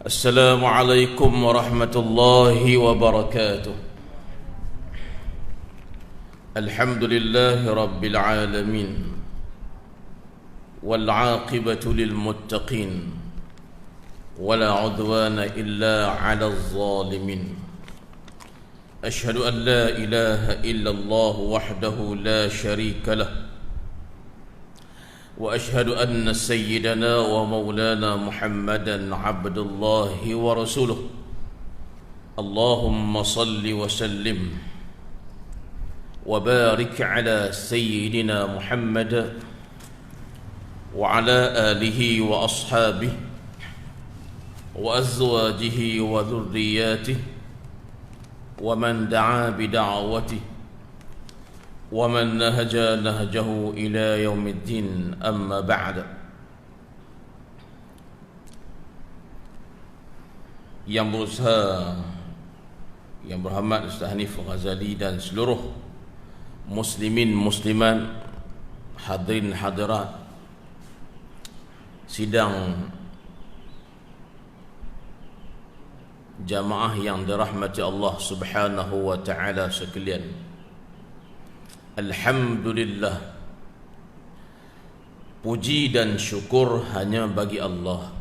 السلام عليكم ورحمة الله وبركاته. الحمد لله رب العالمين والعاقبة للمتقين ولا عدوان إلا على الظالمين. أشهد أن لا إله إلا الله وحده لا شريك له، وأشهد أن سيدنا ومولانا محمدا عبد الله ورسوله. اللهم صل وسلم وبارك على سيدنا محمد وعلى آله وأصحابه وأزواجه وذرياته ومن دعا بدعوته ومن نهج نهجه إلى يوم الدين. أما بعد. Yang berusaha, yang berhormat Ustaz Hanif Ghazali dan seluruh muslimin muslimat, hadirin hadirat sidang jamaah yang dirahmati Allah Subhanahu wa taala sekalian. Alhamdulillah, puji dan syukur hanya bagi Allah,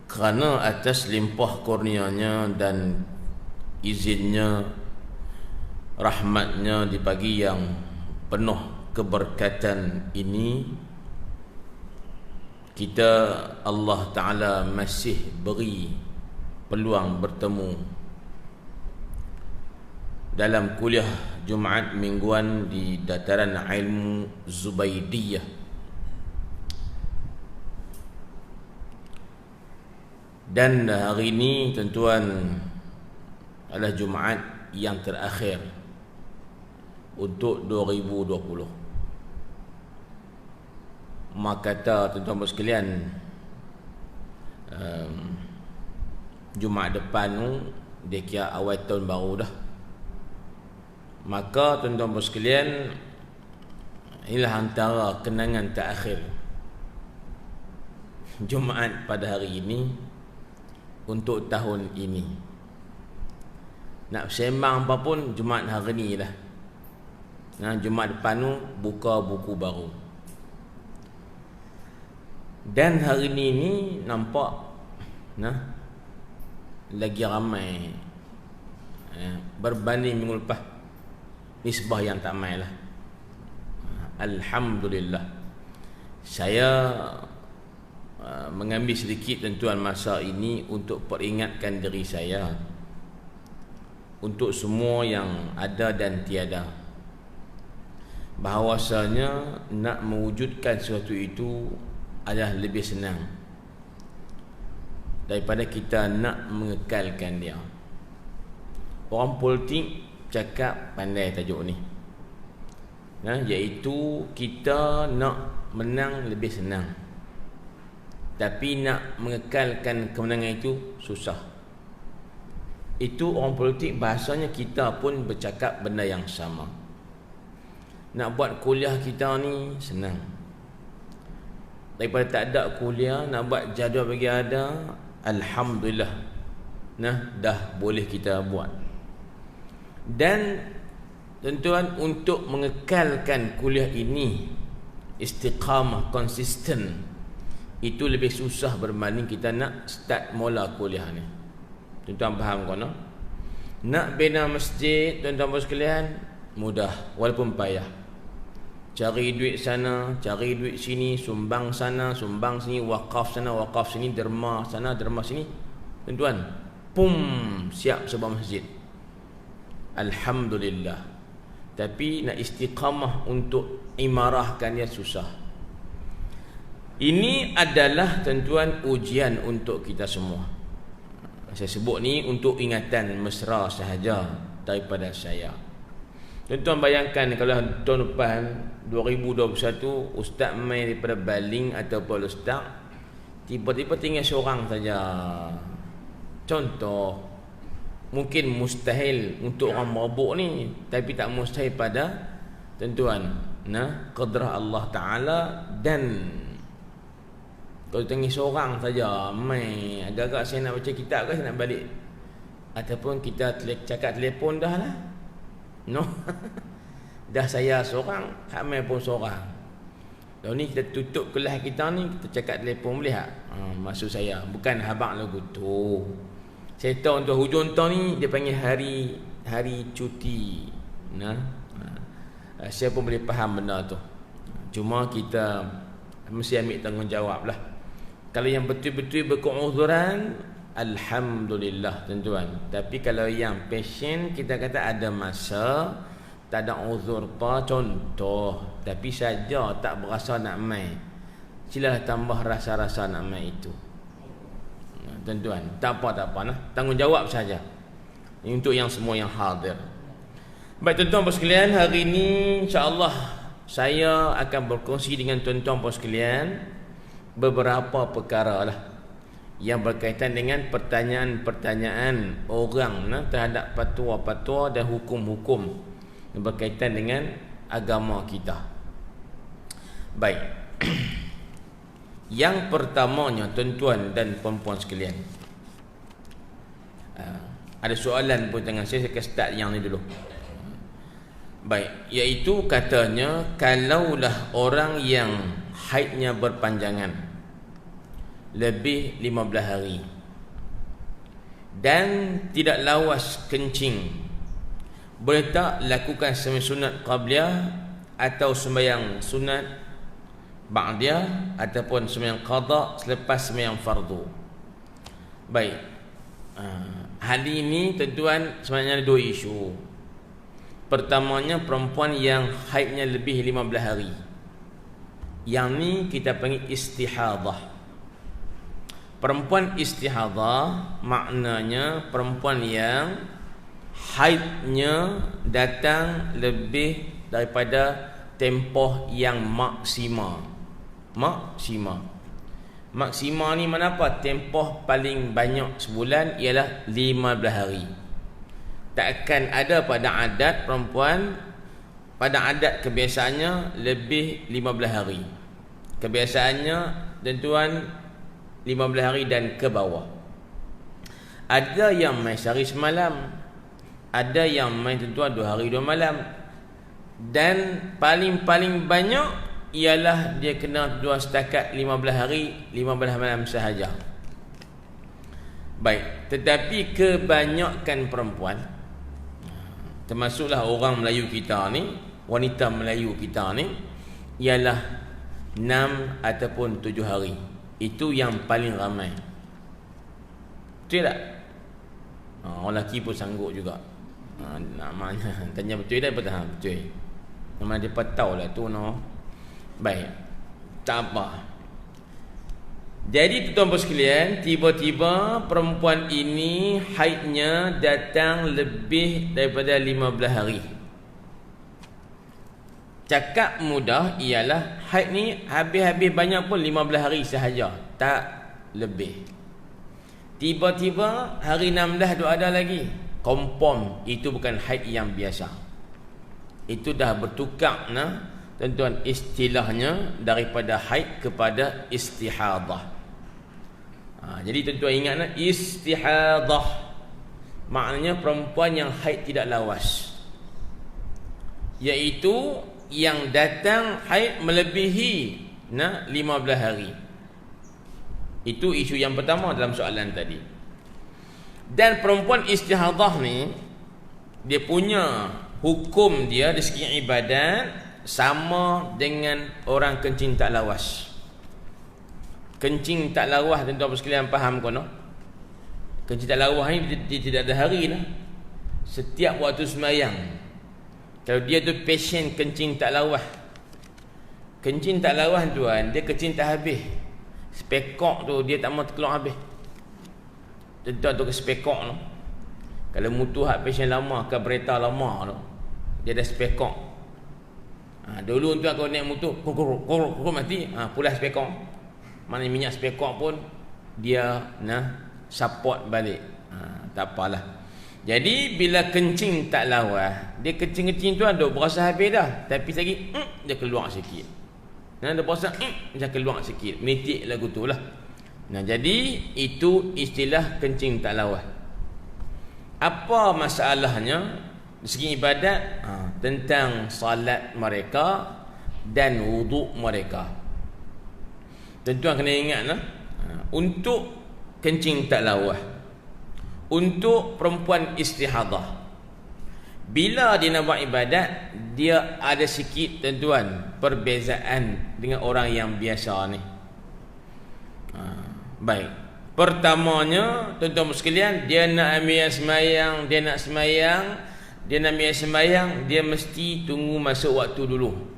kerana atas limpah kurnianya dan izinnya, rahmatnya di pagi yang penuh keberkatan ini, kita Allah Ta'ala masih beri peluang bertemu dalam kuliah Jumaat mingguan di Dataran Ilmu Zubaidiyah. Dan hari ini tuan-tuan adalah Jumaat yang terakhir untuk 2020. Maka kata tuan-tuan sekalian, Jumaat depan tu dia kira awal tahun baru dah. Maka tuan-tuan sekalian, inilah antara kenangan terakhir Jumaat pada hari ini untuk tahun ini. Nak sembang apa pun Jumaat hari ni lah. Nah, Jumaat depan tu buka buku baru. Dan hari ni nampak lagi ramai berbanding minggu lepas. Nisbah yang tak main lah. Alhamdulillah. Saya mengambil sedikit tuan-tuan masa ini untuk peringatkan diri saya, untuk semua yang ada dan tiada, bahawasanya nak mewujudkan sesuatu itu adalah lebih senang daripada kita nak mengekalkan dia. Orang politik cakap pandai tajuk ni, iaitu kita nak menang lebih senang, tapi nak mengekalkan kemenangan itu susah. Itu orang politik, bahasanya kita pun bercakap benda yang sama. Nak buat kuliah kita ni senang, daripada tak ada kuliah nak buat jadual bagi ada, alhamdulillah, dah boleh kita buat. Dan tuan-tuan, untuk mengekalkan kuliah ini istiqamah, konsisten, itu lebih susah berbanding kita nak start mula kuliah ni. Tuan-tuan faham kan? Nak bina masjid, tuan-tuan sekalian, mudah walaupun payah. Cari duit sana, cari duit sini, sumbang sana, sumbang sini, wakaf sana, wakaf sini, derma sana, derma sini. Tuan-tuan, siap sebuah masjid. Alhamdulillah. Tapi nak istiqamah untuk imarahkan dia susah. Ini adalah tuan-tuan ujian untuk kita semua. Saya sebut ni untuk ingatan mesra sahaja daripada saya. Tuan-tuan bayangkan kalau tahun depan 2021 ustaz main daripada baling ataupun ustaz, tiba-tiba tinggal seorang saja. Contoh, mungkin mustahil untuk orang mabuk ni, tapi tak mustahil pada tuan-tuan, qadrah Allah Ta'ala dan Kalau tengok seorang saja, mai agak-agak saya nak baca kitab ke saya nak balik, ataupun kita cakap telefon dah lah. No. Dah saya seorang, hak mai pun seorang. Lalu ni kita tutup kelas kita ni, kita cakap telefon boleh tak? Maksud saya bukan habang lagu tu. Saya tahu untuk hujung tahun ni dia panggil hari cuti. Nah. Saya pun boleh faham benda tu. Cuma kita mesti ambil tanggungjawab lah. Kalau yang betul-betul berkeuzuran, alhamdulillah tuan-tuan. Tapi kalau yang passion, kita kata ada masa tak ada uzur apa, contoh, tapi saja tak berasa nak mai, silalah tambah rasa-rasa nak mai itu. Tuan-tuan, tak apa nah. Tanggungjawab saja. Ini untuk yang semua yang hadir. Baik tuan-tuan puan sekalian, hari ini insya-Allah saya akan berkongsi dengan tuan-tuan puan sekalian beberapa perkara lah yang berkaitan dengan pertanyaan-pertanyaan orang terhadap fatwa-fatwa dan hukum-hukum yang berkaitan dengan agama kita. Baik. Yang pertamanya tuan-tuan dan puan-puan sekalian, ada soalan pun dengan saya akan start yang ni dulu. Baik, iaitu katanya kalaulah orang yang haidnya berpanjangan lebih 15 hari dan tidak lawas kencing, boleh tak lakukan sembahyang sunat qabliyah atau sembahyang sunat ba'diyah ataupun sembahyang qada selepas sembahyang fardu? Baik, hal ini tuan-tuan sebenarnya ada dua isu. Pertamanya perempuan yang haidnya lebih 15 hari. Yang ni kita panggil istihadah. Perempuan istihadah maknanya perempuan yang haidnya datang lebih daripada tempoh yang maksima. Maksima ni mana apa? Tempoh paling banyak sebulan ialah 15 hari. Takkan ada pada adat perempuan, pada adat kebiasaannya lebih 15 hari. Kebiasaannya tuan-tuan 15 hari dan ke bawah. Ada yang main sehari semalam, ada yang main tuan-tuan 2 hari 2 malam. Dan paling-paling banyak ialah dia kena dua setakat 15 hari 15 malam sahaja. Baik, tetapi kebanyakan perempuan, termasuklah orang Melayu kita ni, wanita Melayu kita ni, ialah 6 ataupun 7 hari. Itu yang paling ramai. Betul tak? Orang lelaki pun sanggup juga. Namanya tanya betul tak? Betul. Nama dia tahu lah tu no. Baik, tak apa. Jadi tuan-tuan sekalian, tiba-tiba perempuan ini haidnya datang lebih daripada 15 hari. Cakap mudah ialah haid ni habis-habis banyak pun 15 hari sahaja, tak lebih. Tiba-tiba hari 16 tu ada lagi, confirm itu bukan haid yang biasa. Itu dah bertukar tuan-tuan istilahnya daripada haid kepada istihadah. Jadi tuan-tuan ingat istihadah maknanya perempuan yang haid tidak lawas, iaitu yang datang haid melebihi 15 hari. Itu isu yang pertama dalam soalan tadi. Dan perempuan istihadah ni, dia punya hukum dia dari segi ibadat sama dengan orang kencing tak lawas. Kencing tak lawas tuan-tuan sekalian faham kono? Kencing tak lawas ni dia tidak ada hari lah. Setiap waktu sembahyang, kalau dia tu patient kencing tak lawas, kencing tak lawas tuan, dia kencing tak habis, spekok tu dia tak mau keluar habis. Tuan-tuan tu ke spekok tu, kalau mutu hak patient lama ke berita lama tu, dia ada spekok. Dulu tuan kalau naik mutu kok mati, pulas spekok. Mana minyak spekok pun dia support balik. Tak apalah. Jadi bila kencing tak lawas, dia kencing-kencing tu ada berasa habis dah, tapi lagi dia keluar sikit. Nah, dia puasa macam keluar sikit, menitik lagu tu lah. Nah, jadi itu istilah kencing tak lawas. Apa masalahnya dari segi ibadat? Tentang salat mereka dan wuduk mereka. Tuan-tuan kena ingat lah, untuk kencing tak lawas, untuk perempuan istihadah, bila dia nak buat ibadat, dia ada sikit tuan-tuan perbezaan dengan orang yang biasa ni. Baik, pertamanya tuan-tuan sekalian, dia nak ambil sembahyang, dia nak ambil sembahyang, dia mesti tunggu masuk waktu dulu.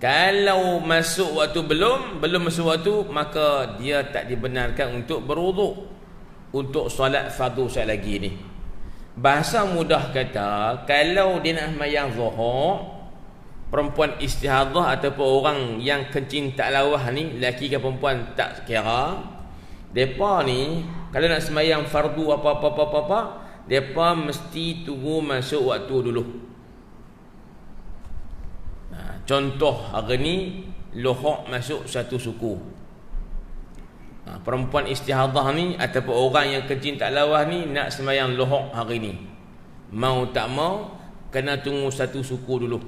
Kalau masuk waktu belum masuk waktu, maka dia tak dibenarkan untuk berwuduk untuk solat fardu sekali lagi ni. Bahasa mudah kata, kalau dia nak sembahyang zuhur, perempuan istihadah ataupun orang yang kencing tak lawas ni, lelaki ke perempuan tak kira, depa ni kalau nak sembahyang fardu apa-apa, depa mesti tunggu masuk waktu dulu. Contoh hari ni lohok masuk satu suku. Perempuan istihadah ni ataupun orang yang kencing tak lawas ni nak sembahyang lohok hari ni, mau tak mau kena tunggu satu suku dulu.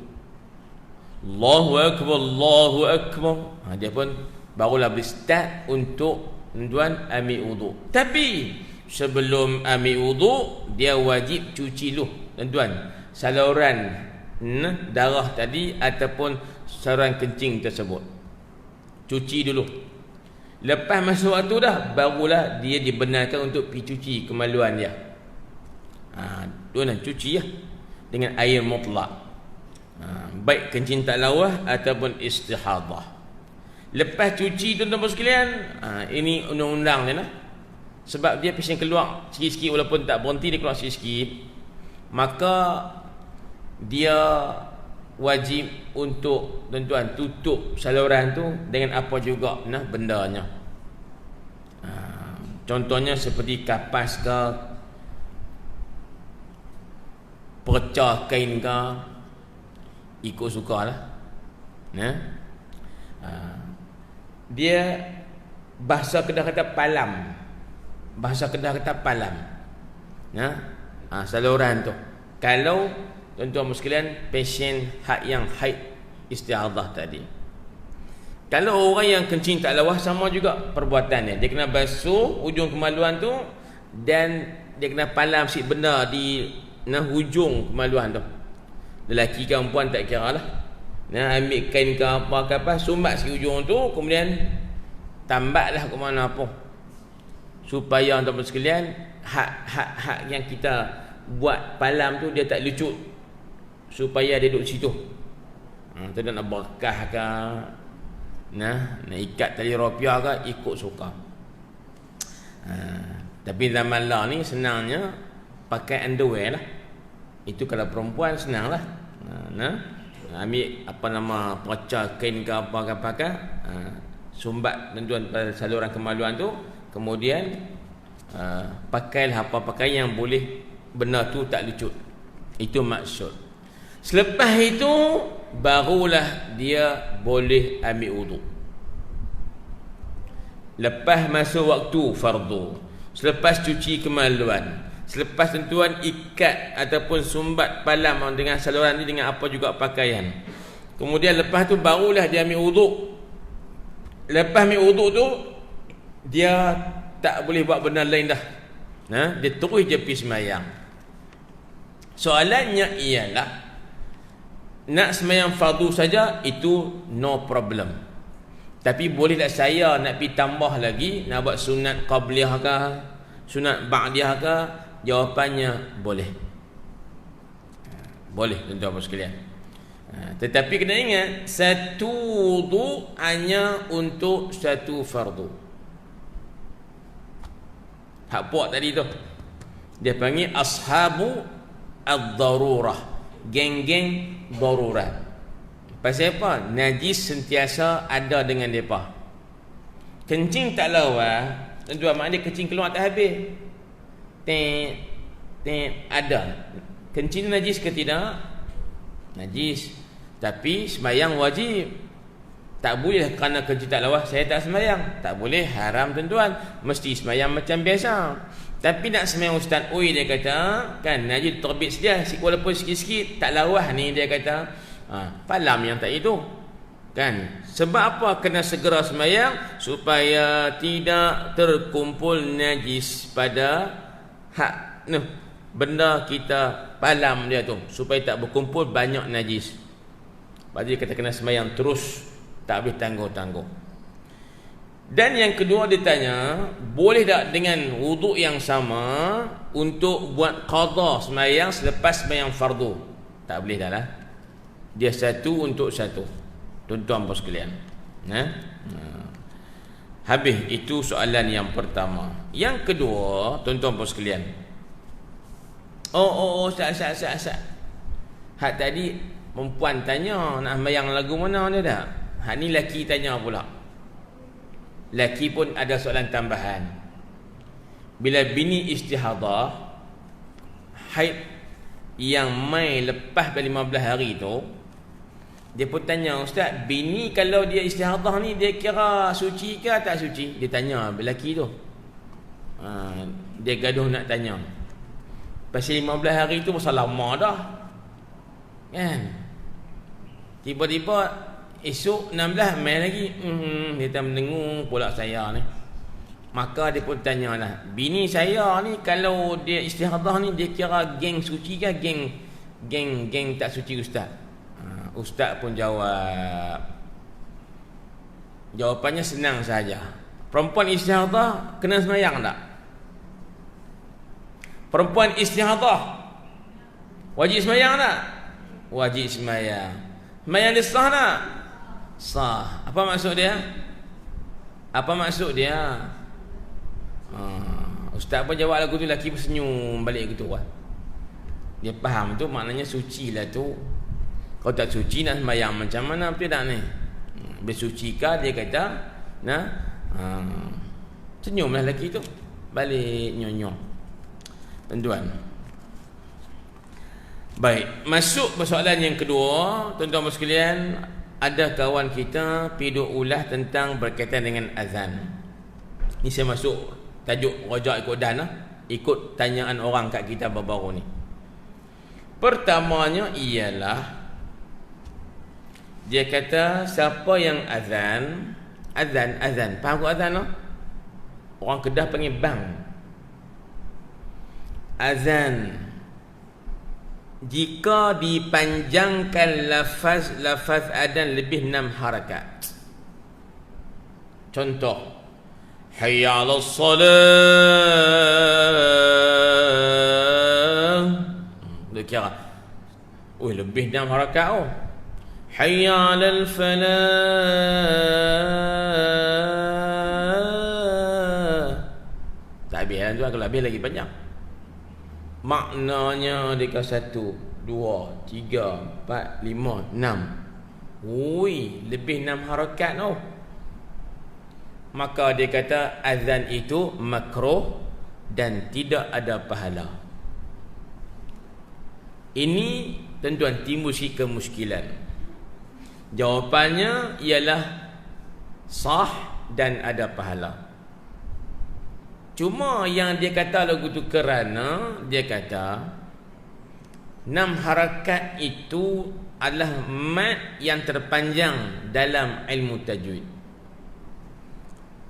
Allahu Akbar, Allahu Akbar. Dia pun barulah start untuk tuan ambil wuduk. Tapi sebelum ambil wuduk, dia wajib cuci dulu tuan-tuan saluran darah tadi ataupun saluran kencing tersebut. Cuci dulu. Lepas masuk waktu dah, barulah dia dibenarkan untuk pergi cuci kemaluan dia. Tuan cuci ya dengan air mutlak. Baik kencing tak lawas ataupun istihadah. Lepas cuci tuan-tuan sekalian, ini undang-undang dia lah. Sebab dia pasien keluar sikit-sikit, walaupun tak berhenti, dia keluar sikit-sikit, maka dia wajib untuk tuan-tuan tutup saluran tu dengan apa juga bendanya. Contohnya seperti kapas ke, percah kain ke, ikut sukalah. Dia bahasa Kedah kata palam. Saluran tu. Kalau tuan-tuan sekalian pasien yang haid istihadah tadi, kalau orang yang kencing tak lawas, sama juga perbuatannya. Dia kena basuh ujung kemaluan tu, dan dia kena palam sikit benda di hujung kemaluan tu. Lelaki ke perempuan tak kira lah. Ambil kain ke apa, sumbat sikit ujung tu, kemudian tambatlah ke mana apa, supaya tuan-tuan sekalian hak yang kita buat palam tu dia tak lucut, supaya dia duduk situ. Tu nak berkah ke, nak ikat tali rupiah ke, ikut suka. Tapi zaman lah ni senangnya pakai underwear lah. Itu kalau perempuan senang lah. Ambil percah kain ke apa pakai, sumbat tuan-tuan pada saluran kemaluan tu, kemudian pakailah apa pakai yang boleh benda tu tak lucut. Itu maksud. Selepas itu barulah dia boleh ambil wuduk. Lepas masuk waktu fardu, selepas cuci kemaluan, selepas tuan ikat ataupun sumbat palam dengan saluran ni dengan apa juga pakaian, kemudian lepas tu barulah dia ambil wuduk. Lepas ambil wuduk tu, dia tak boleh buat benda lain dah. Dia terus je pergi sembahyang. Soalannya ialah, nak sembahyang fardu saja itu no problem. Tapi boleh tak saya nak pergi tambah lagi, nak buat sunat qabliyah ke, sunat ba'diyah ke? Jawapannya boleh. Boleh tuan-tuan sekalian. Tetapi kena ingat, satu wudu hanya untuk satu fardu. Hak puak tadi tu dia panggil ashabu ad-darurah, geng-geng darurat. Pasal apa? Najis sentiasa ada dengan mereka. Kencing tak lawas, tuan-tuan, maknanya kencing keluar tak habis. Ada. Kencing najis ke tidak? Najis. Tapi sembahyang wajib. Tak boleh kerana kerja tak lawas saya tak sembahyang. Tak boleh, haram tuan-tuan. Mesti sembahyang macam biasa. Tapi nak sembahyang Ustaz, oi dia kata, kan najis terbit sedia, walaupun sikit-sikit tak lawas ni dia kata. Falam yang tak itu. Kan? Sebab apa kena segera sembahyang? Supaya tidak terkumpul najis pada benda kita palam dia tu, supaya tak berkumpul banyak najis. Jadi kita kena sembahyang terus, tak boleh tangguh-tangguh. Dan yang kedua dia tanya, boleh tak dengan wuduk yang sama untuk buat qada sembahyang selepas sembahyang fardu? Tak boleh dah lah. Dia satu untuk satu. Tuan-tuan bos sekalian. Habis itu soalan yang pertama. Yang kedua, tuan-tuan bos sekalian. Ustaz. Hak tadi perempuan tanya nak sembahyang lagu mana dia dah. Hak ni lelaki tanya pula. Lelaki pun ada soalan tambahan. Bila bini istihadah, haid yang mai lepas 15 hari tu, dia pun tanya, Ustaz, bini kalau dia istihadah ni dia kira suci ke tak suci? Dia tanya lelaki tu. Dia gaduh nak tanya. Pasal 15 hari tu pasal lama dah. Kan? Tiba-tiba esok 16 main lagi. Dia tak mendengung pula saya ni. Maka dia pun tanyalah, bini saya ni kalau dia istihadah ni dia kira geng suci ke geng tak suci Ustaz? Ustaz pun jawab. Jawapannya senang saja. Perempuan istihadah kena sembahyang tak? Perempuan istihadah wajib sembahyang tak? Wajib sembahyang. Sembahyang dia sah tak? Sah. Apa maksud dia? Ustaz pun jawab lagu tu, lelaki pun senyum balik gitu kan. Dia faham tu maknanya suci lah tu. Kalau tak suci nak sembahyang macam mana betul tak ni? Bersucikah dia kata? Senyumlah lelaki tu. Balik nyonyong. Tuan-tuan. Baik, masuk persoalan yang kedua, tuan-tuan sekalian. Ada kawan kita piduk ulah tentang berkaitan dengan azan. Ni saya masuk tajuk rojak ikut dan ikut tanyaan orang kat kita baru-baru ni. Pertamanya ialah dia kata siapa yang azan, faham ke azan? Orang Kedah panggil bang. Azan jika dipanjangkan lafaz adzan lebih 6 harakat. Contoh, hayya 'alas salah. Dia kira lebih 6 harakat hayya 'alal falah. Tak habis tu, kalau habis lagi banyak. Maknanya dia kata 1, 2, 3, 4, 5, 6. Lebih 6 harakat tau. Maka dia kata azan itu makruh dan tidak ada pahala. Ini tuan-tuan timbul sikit kemuskilan. Jawapannya ialah sah dan ada pahala. Cuma yang dia kata lagu tu kerana dia kata 6 harakat itu adalah mad yang terpanjang dalam ilmu tajwid.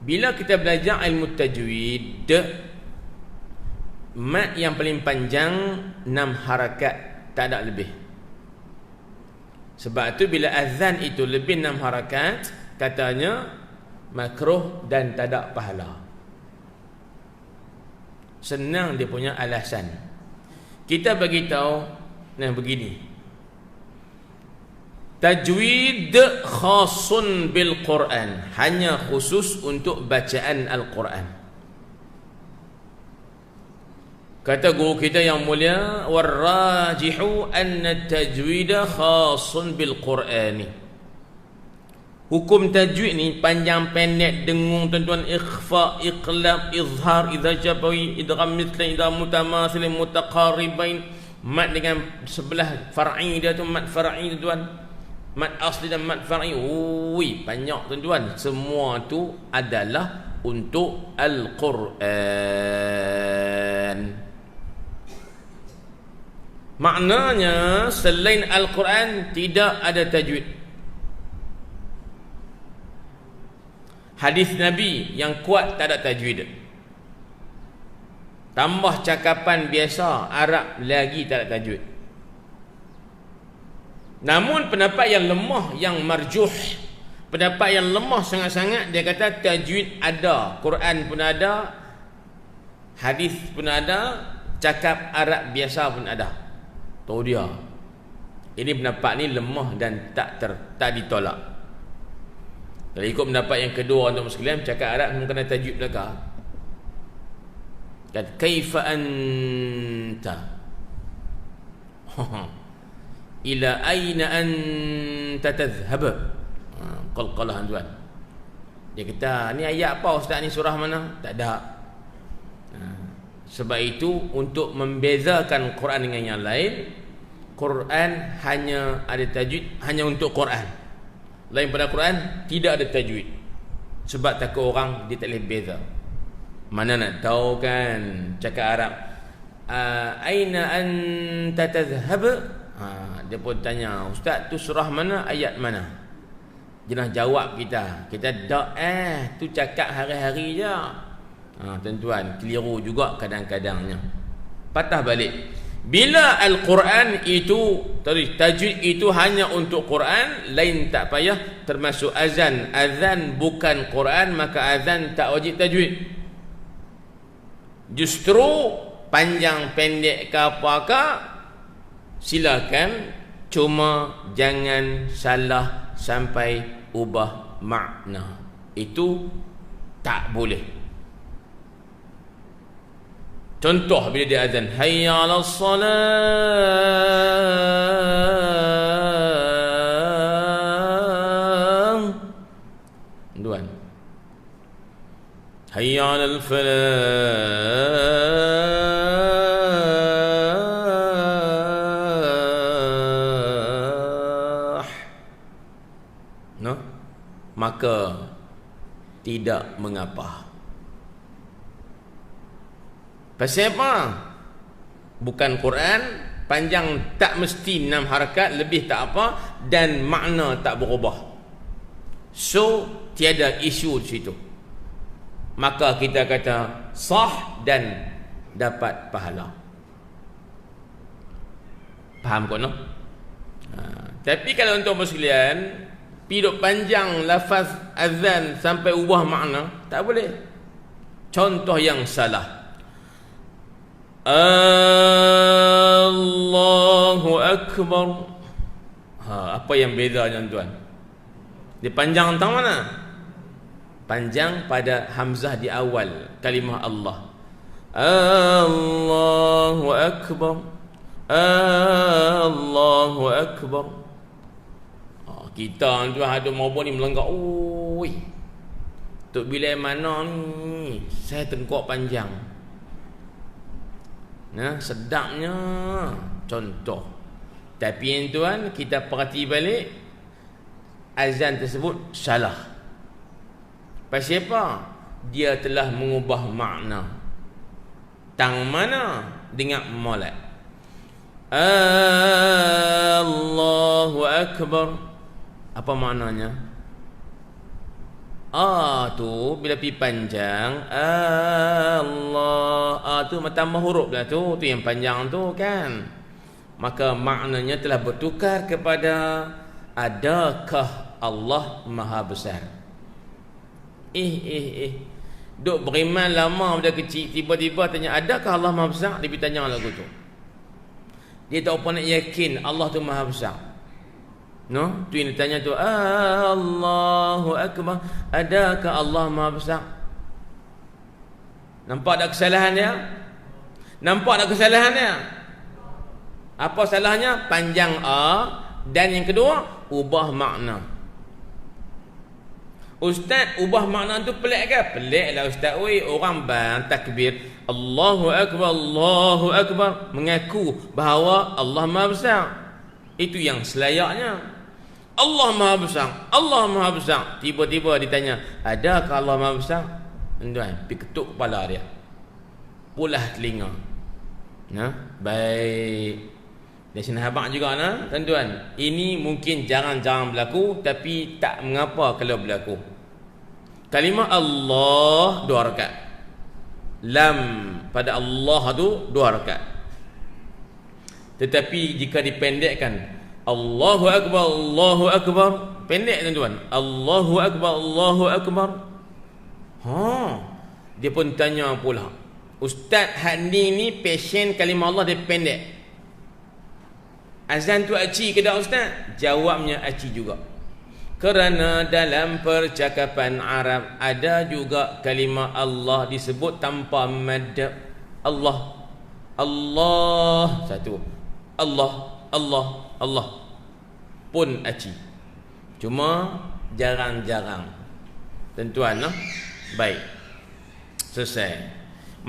Bila kita belajar ilmu tajwid, mad yang paling panjang 6 harakat, tak ada lebih. Sebab tu bila azan itu lebih 6 harakat, katanya makruh dan tak ada pahala. Senang dia punya alasan. Kita bagi tahu begini. Tajwid khasun bil Quran, hanya khusus untuk bacaan Al-Quran. Kata guru kita yang mulia, warrajihu anna tajwid khasun bil Qur'ani. Hukum tajwid ni panjang pendek dengung tuan-tuan, ikhfa, iqlab, izhar, idza jabawi, idgham mithlan, idza mutamathil, mutaqaribain, mad dengan sebelah far'i dia tu, mad far'i tuan. Mad asli dan mad far'i. Ui, banyak tuan-tuan. Semua tu adalah untuk Al-Quran. Maknanya selain Al-Quran tidak ada tajwid. Hadis Nabi yang kuat tak ada tajwid. Tambah cakapan biasa Arab lagi tak ada tajwid. Namun pendapat yang lemah, yang marjuh, pendapat yang lemah sangat-sangat, dia kata tajwid ada, Quran pun ada, hadis pun ada, cakap Arab biasa pun ada. Tahu dia. Ini pendapat ni lemah dan tak ditolak. Kalau ikut pendapat yang kedua untuk sekalian, cakap Arab mungkin kena tajwid belaka. Kata kaifa anta ila aina anta tadhhab. Qalqalah tuan. Dia kata, ni ayat apa ustaz, ni surah mana? Tak ada. Sebab itu untuk membezakan Quran dengan yang lain, Quran hanya ada tajwid hanya untuk Quran. Lain pada Quran tidak ada tajwid. Sebab takut orang dia tak boleh beza. Mana nak tahu kan cakap Arab, aina anta tadhhab? Dia pun tanya, ustaz tu surah mana, ayat mana? Jenah jawab kita dak tu cakap hari-hari je. Tuan-tuan, keliru juga kadang-kadangnya. Patah balik. Bila Al-Quran itu tajwid itu hanya untuk Quran, lain tak payah, termasuk azan. Azan bukan Quran, maka azan tak wajib tajwid. Justru panjang pendek ke apakah silakan, cuma jangan salah sampai ubah makna. Itu tak boleh. Contoh bila dia azan, hayya 'alas salam, tuan, hayya 'alal falah, maka tidak mengapa. Pasal apa? Bukan Quran, panjang tak mesti 6 harakat, lebih tak apa, dan makna tak berubah. So tiada isu di situ. Maka kita kata sah dan dapat pahala. Faham kau no? Tapi kalau untuk sekalian piduk panjang lafaz azan sampai ubah makna, tak boleh. Contoh yang salah, Allahu Akbar. Apa yang bezanya tuan? Dia panjang tentang mana? Panjang pada hamzah di awal kalimah Allah. Allahu Akbar, Allahu Akbar. Kita tuan ada mabuk ni melengkak. Oi, tok bila mana ni? Saya tengkok panjang. Sedapnya. Contoh. Tapi yang tuan, kita perhati balik, azan tersebut salah. Pasal apa? Dia telah mengubah makna. Tang mana? Dengan molek. Allahu Akbar. Apa maknanya? Tu bila pi panjang, Allah, tu tambah huruf dah tu yang panjang tu kan. Maka maknanya telah bertukar kepada adakah Allah Maha Besar. Duk beriman lama pada kecil, tiba-tiba tanya adakah Allah Maha Besar, dia tanya lagu tu. Dia tak apa nak yakin Allah tu Maha Besar. No, tu yang ditanya tu, Allahu Akbar, adakah Allah Maha Besar? Nampak tak kesalahan dia? Nampak tak kesalahan dia? Apa salahnya? Panjang dan yang kedua, ubah makna. Ustaz, ubah makna tu pelik ke? Pelik lah ustaz. Oi, orang bang takbir Allahu Akbar, Allahu Akbar, mengaku bahawa Allah Maha Besar. Itu yang selayaknya. Allah Maha Besar, Allah Maha Besar. Tiba-tiba ditanya, adakah Allah Maha Besar? Tuan, pergi ketuk kepala dia, pulah telinga. Baik. Dari sini habaq juga tuan-tuan. Ini mungkin jarang-jarang berlaku, tapi tak mengapa kalau berlaku. Kalimah Allah 2 rakaat. Lam pada Allah tu 2 rakaat. Tetapi jika dipendekkan, Allahu Akbar, Allahu Akbar, pendek tuan-tuan. Allahu Akbar, Allahu Akbar. Dia pun tanya pula, Ustaz Hadi ni pasien kalimah Allah dia pendek, azan tu aci ke tak Ustaz? Jawabnya aci juga. Kerana dalam percakapan Arab ada juga kalimah Allah disebut tanpa mad. Allah, Allah satu, Allah, Allah, Allah pun aci. Cuma jarang-jarang. Tuan-tuan, baik. Selesai.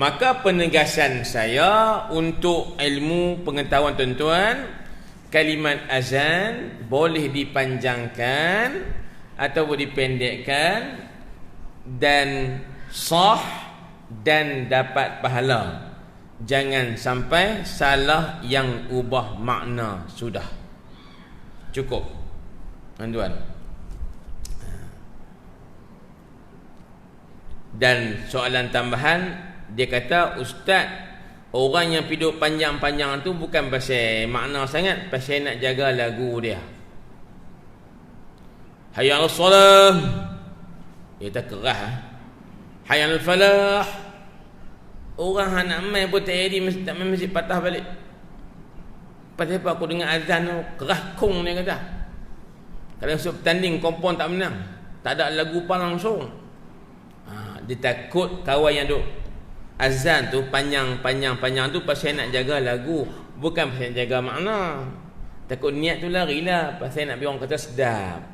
Maka penegasan saya untuk ilmu pengetahuan tuan-tuan, kalimat azan boleh dipanjangkan atau dipendekkan dan sah dan dapat pahala. Jangan sampai salah yang ubah makna sudah. Cukup tuan-tuan. Dan soalan tambahan, dia kata, Ustaz, orang yang hidup panjang-panjang tu bukan pasal makna sangat, pasal nak jaga lagu dia. Hayya 'alas salah, dia tak kerah. Hayya 'alal falah, orang nak main pun tak jadi, tak main masjid patah balik. Pasal apa aku dengar azan tu kerah kong, dia kata. Kalau masuk bertanding kompon tak menang, tak ada lagu pun langsung. Dia takut kawan yang duk azan tu panjang tu pasal nak jaga lagu, bukan pasal nak jaga makna. Takut niat tu larilah pasal nak biar orang kata sedap.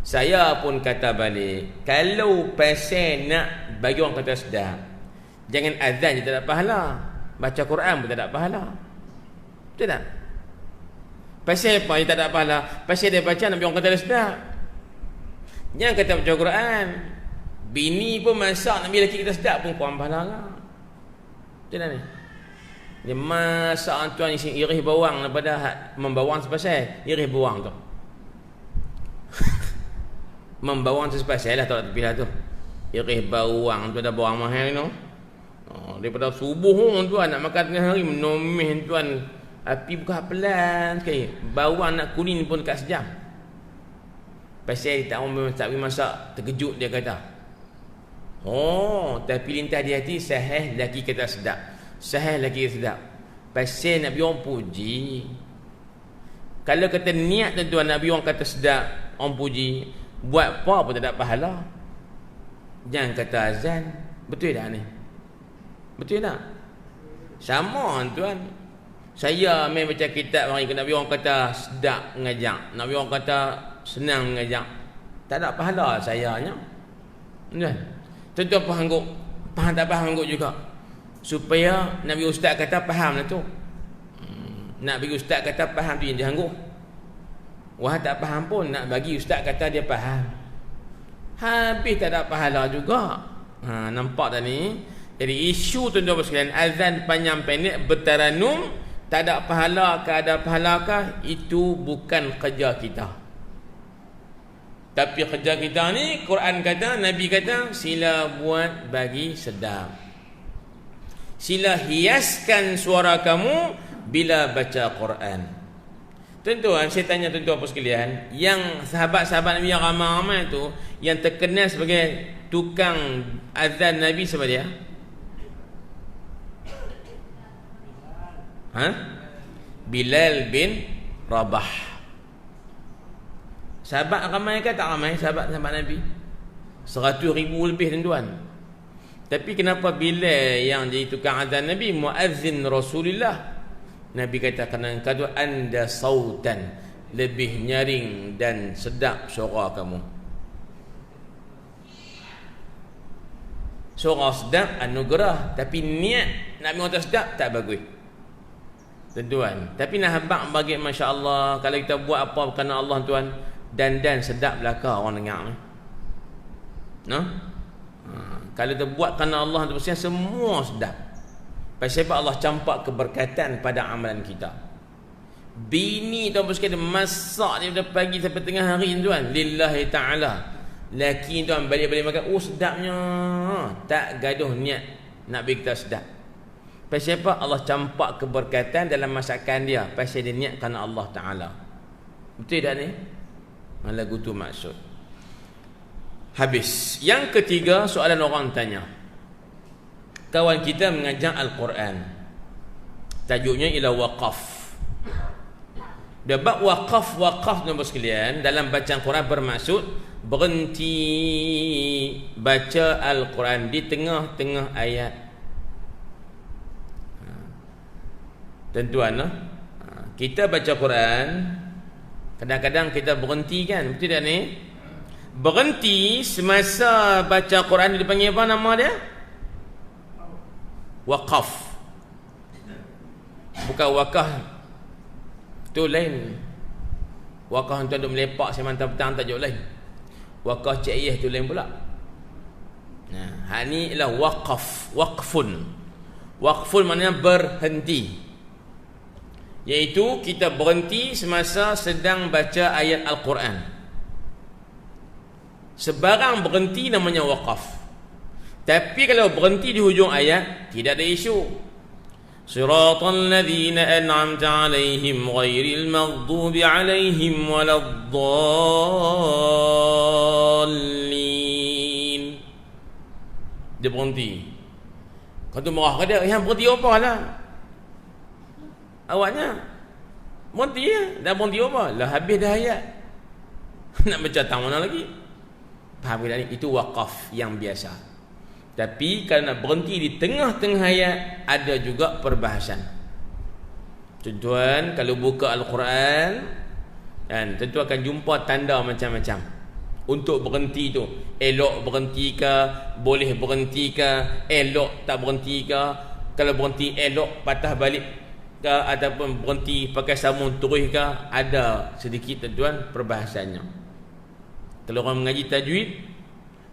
Saya pun kata balik, kalau pasal nak bagi orang kata sedap, jangan azan je tak ada pahala, baca Quran pun tak ada pahala. Betul tak? Pasal apa dia tak ada pahala? Pasal dia baca nak biar orang kata sedap. Jangan kata baca Quran, bini pun masak nak biar lelaki kita sedap pun kurang pahala lah. Betul tak ni? Dia masak tuan isi irih bawang daripada membawang sepasal. Irih bawang tu membawang tu sepasal lah, tak tepi lah tu. Irih bawang tu ada bawang mahal tu. Daripada subuh tuan nak makan tengah hari, menomeh tuan, api buka pelan sekali. Bawang nak kuning pun dekat sejam. Pasal tak masak, terkejut dia kata. Tapi lintas di hati, sahih lagi kata sedap, sahih lagi sedap. Pasal nak biar orang puji. Kalau kata niat tuan nak biar orang kata sedap, orang puji, buat apa pun tak ada pahala. Jangan kata azan. Betul tak ni? Betul tak? Sama tuan. Saya main baca kitab hari nak biar orang kata sedap mengajak, nak biar orang kata senang mengajak, tak ada pahala sayanya. Tuan, tuan faham kok? Faham tak faham kok juga. Supaya Nabi Ustaz kata faham lah tu. Nak bagi Ustaz kata faham tu yang dia sanggup. Wah tak faham pun nak bagi Ustaz kata dia faham. Habis tak ada pahala juga. Nampak tak ni? Jadi isu tuan-tuan sekalian, azan panjang pendek bertaranum, tak ada pahala ke ada pahala ke, itu bukan kerja kita. Tapi kerja kita ni, Quran kata, Nabi kata, sila buat bagi sedap. Sila hiaskan suara kamu bila baca Quran. Tuan-tuan, saya tanya tuan-tuan apa sekalian, yang sahabat-sahabat Nabi yang ramai-ramai tu, yang terkenal sebagai tukang azan Nabi siapa dia? Bilal bin Rabah. Sahabat ramai ke tak ramai sahabat-sahabat Nabi? 100,000 lebih tuan-tuan. Tapi kenapa Bilal yang jadi tukang azan Nabi, muazzin Rasulullah? Nabi kata kerana kadu anda sautan, lebih nyaring dan sedap suara kamu. Suara sedap anugerah, tapi niat nak mengatakan sedap tak bagus. Tuan, tapi nak habaq bagi masya-Allah, kalau kita buat apa kerana Allah tuan, Dan sedap belaka orang dengar ni. Kalau kita buat kerana Allah tu pasal semua sedap. Pasal apa Allah campak keberkatan pada amalan kita. Bini tuan sekalian masak daripada pagi sampai tengah hari tuan, lillahi ta'ala. Laki tuan balik-balik makan, sedapnya. Tak gaduh niat nak bagi kita sedap. Pasal apa Allah campak keberkatan dalam masakan dia. Pasal dia niat kerana Allah Ta'ala. Betul tak ni? Lagu tu maksud. Habis. Yang ketiga, soalan orang tanya. Kawan kita mengajar Al-Quran. Tajuknya ialah waqaf. Dia bab waqaf nombor sekalian dalam bacaan Quran bermaksud berhenti baca Al-Quran di tengah-tengah ayat. Tentuan kita baca Quran, kadang-kadang kita berhenti kan, betul tak ni? Berhenti semasa baca Quran dipanggil apa nama dia? Waqaf. Bukan wakaf. Tu lain. Wakaf untuk duk melepak semantap petang tajuk lain. Wakaf Cik Ayah tu lain pula. Nah, hak ni ialah waqaf, waqfun. Waqfun maknanya berhenti. Iaitu kita berhenti semasa sedang baca ayat Al-Quran. Sebarang berhenti namanya waqaf. Tapi kalau berhenti di hujung ayat, tidak ada isu. Siratal ladzina an'amta 'alaihim ghairil maghdubi 'alaihim waladdallin. Dia berhenti. Kau tu marah ke dia? Yang berhenti apa lah? Awaknya berhenti ya? Dah berhenti apa? Lah habis dah ayat. Nak baca tang mana lagi? Faham tak ni? Itu waqaf yang biasa. Tapi kalau nak berhenti di tengah-tengah ayat, ada juga perbahasan. Tuan-tuan kalau buka Al-Quran kan, tentu akan jumpa tanda macam-macam. Untuk berhenti tu, elok berhenti ke, boleh berhenti ke, elok tak berhenti ke, kalau berhenti elok patah balik ke, ataupun berhenti pakai sambung terus ke, ada sedikit tuan-tuan perbahasannya. Kalau orang mengaji tajwid,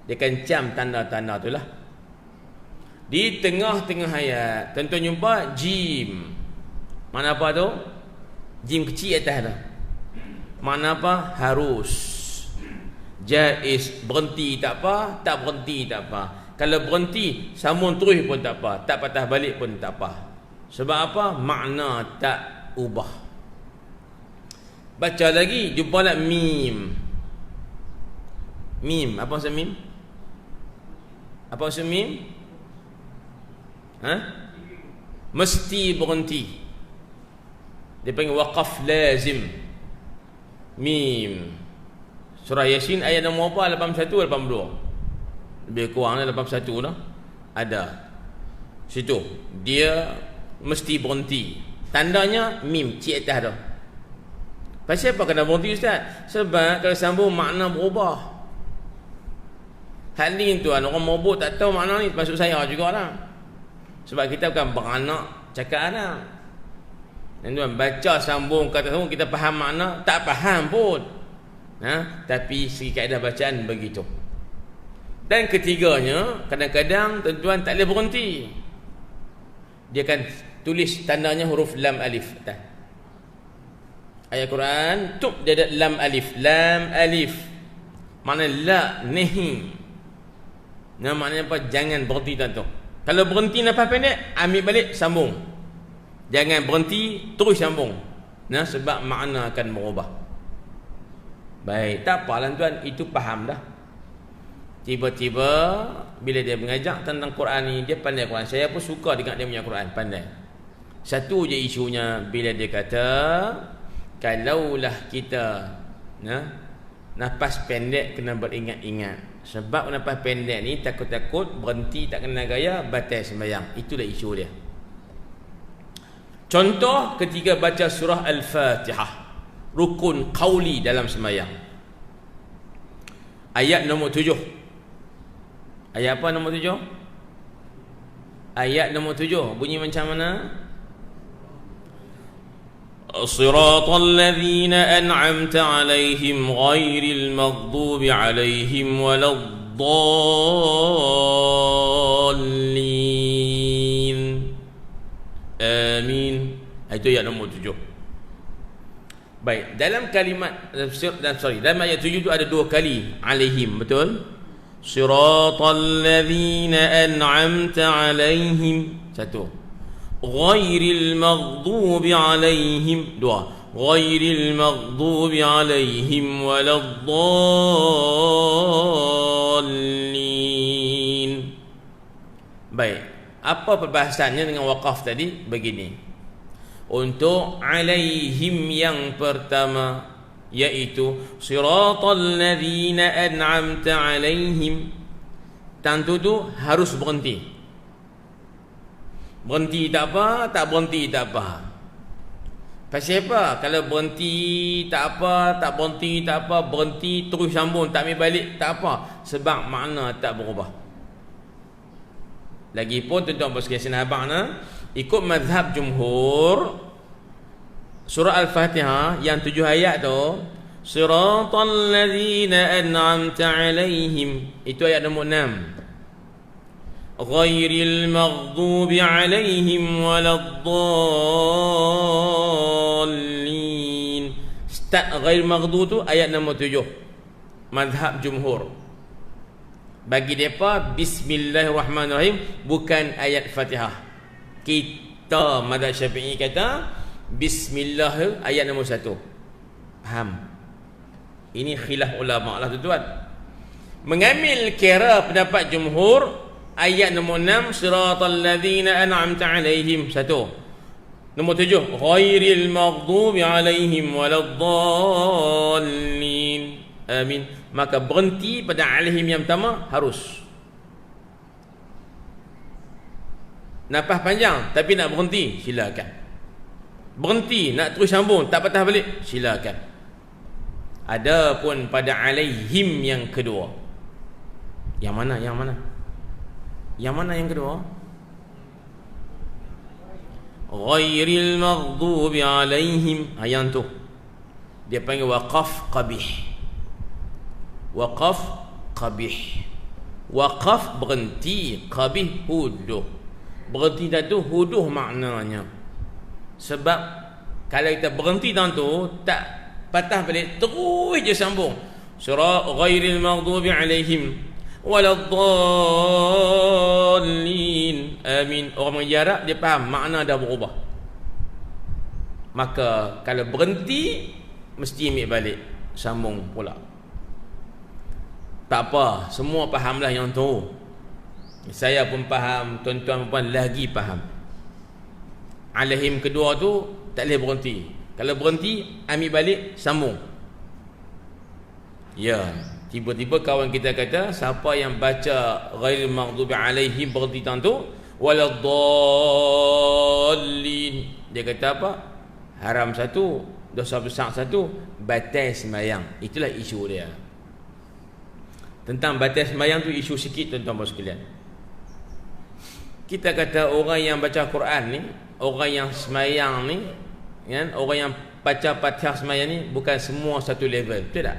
dia akan cam tanda-tanda tu lah. Di tengah-tengah ayat tentu jumpa jim. Mana apa tu? Jim kecil atas tu. Mana apa? Harus. Jaiz, berhenti tak apa, tak berhenti tak apa. Kalau berhenti sambung terus pun tak apa, tak patah balik pun tak apa. Sebab apa? Makna tak ubah. Baca lagi jumpa lah mim. Mim, apa maksud mim? Apa maksud mim? Mesti berhenti. Dia panggil waqaf lazim. Mim. Surah Yasin ayat nombor apa? 81 82. Lebih kurang 81 dah. Ada. Situ. Dia mesti berhenti. Tandanya mim cik atas dah. Pasal apa kena berhenti ustaz? Sebab kalau sambung makna berubah. Hal ni tuan, orang mabuk tak tahu makna ni, masuk saya jugalah. Sebab kita bukan beranak cakap anak. Dan tuan baca sambung kata sambung kita faham makna, tak faham pun. Tapi segi kaedah bacaan begitu. Dan ketiganya, kadang-kadang tuan-tuan tak boleh berhenti. Dia akan tulis tandanya huruf lam alif atas. Ayat Quran tu dia ada lam alif, lam alif. Makna la nahi. Maknanya apa? Jangan berhenti tuan-tuan. Kalau berhenti nafas pendek, ambil balik, sambung. Jangan berhenti, terus sambung. Sebab makna akan berubah. Baik, tak apalah tuan, itu faham dah. Tiba-tiba, bila dia mengajar tentang Quran ni, dia pandai Quran. Saya pun suka dengar dia punya Quran, pandai. Satu je isunya, bila dia kata, kalaulah kita nafas pendek kena beringat-ingat. Sebab nafas pendek ni takut-takut berhenti tak kena gaya, batal sembahyang. Itulah isu dia. Contoh ketika baca surah Al-Fatihah, rukun qauli dalam sembahyang. Ayat nombor 7. Ayat apa nombor 7? Ayat nombor 7 bunyi macam mana? صراط الذين أنعمت عليهم غير المغضوب عليهم ولا الضالين آمين. Itu ayat nombor 7. Baik, dalam kalimat dalam ayat 7 itu ada 2 kali alaihim, betul? Siratal ladzina an'amta alaihim, 1. Ghairil maghdubi alaihim, 2. Ghairil maghdubi alaihim waladdallin. Baik, apa perbahasannya dengan waqaf tadi? Begini. Untuk alaihim yang pertama, yaitu siratal ladzina an'amta alaihim, tentu tu harus berhenti. Berhenti tak apa, tak berhenti tak apa. Pasal apa? Kalau berhenti tak apa, tak berhenti tak apa, berhenti terus sambung tak ambil balik tak apa, sebab makna tak berubah. Lagipun tuan-tuan bos sekalian abang ikut mazhab jumhur, surah Al-Fatihah yang 7 ayat tu, siratal ladzina an'amta alaihim, itu ayat nombor 6. Ghairil maghdubi alaihim waladdallin. Start ghair maghdub tu ayat nombor 7, mazhab jumhur. Bagi mereka bismillahirrahmanirrahim bukan ayat Fatihah. Kita mazhab Syafi'i kata bismillah ayat nombor 1. Faham? Ini khilaf ulama lah tuan-tuan. Mengambil kira pendapat jumhur, ayat nombor 6 siratal ladzina an'amta alaihim, 1. Nombor 7 ghairil maghdubi alaihim waladdallin. Amin. Maka berhenti pada alaihim yang pertama harus. Nafas panjang tapi nak berhenti, silakan. Berhenti nak terus sambung tak patah balik, silakan. Adapun pada alaihim yang kedua, yang mana? Yang mana yang kedua? Ghairil maghdubi alaihim, yang tu dia panggil waqaf qabih. Waqaf qabih. Waqaf berhenti, qabih huduh. Berhenti tu huduh maknanya. Sebab kalau kita berhenti tu tak patah balik, terus je sambung. Surah ghairil maghdubi alaihim waladdallin. Amin. Orang mengajar dia faham makna dah berubah. Maka kalau berhenti mesti ambil balik, sambung pula. Tak apa, semua fahamlah yang tu. Saya pun faham, tuan-tuan pun lagi faham. Alaihim kedua tu tak boleh berhenti. Kalau berhenti ambil balik, sambung. Ya, tiba-tiba kawan kita kata siapa yang baca ghairil maghdubi alaihim berhenti tentu waladdallin, dia kata apa? Haram satu, dosa besar satu, batal sembahyang. Itulah isu dia. Tentang batal sembahyang tu isu sikit tuan-tuan sekalian. Kita kata orang yang baca Quran ni, orang yang sembahyang ni, kan, orang yang baca Fatihah sembahyang ni bukan semua satu level, betul tak?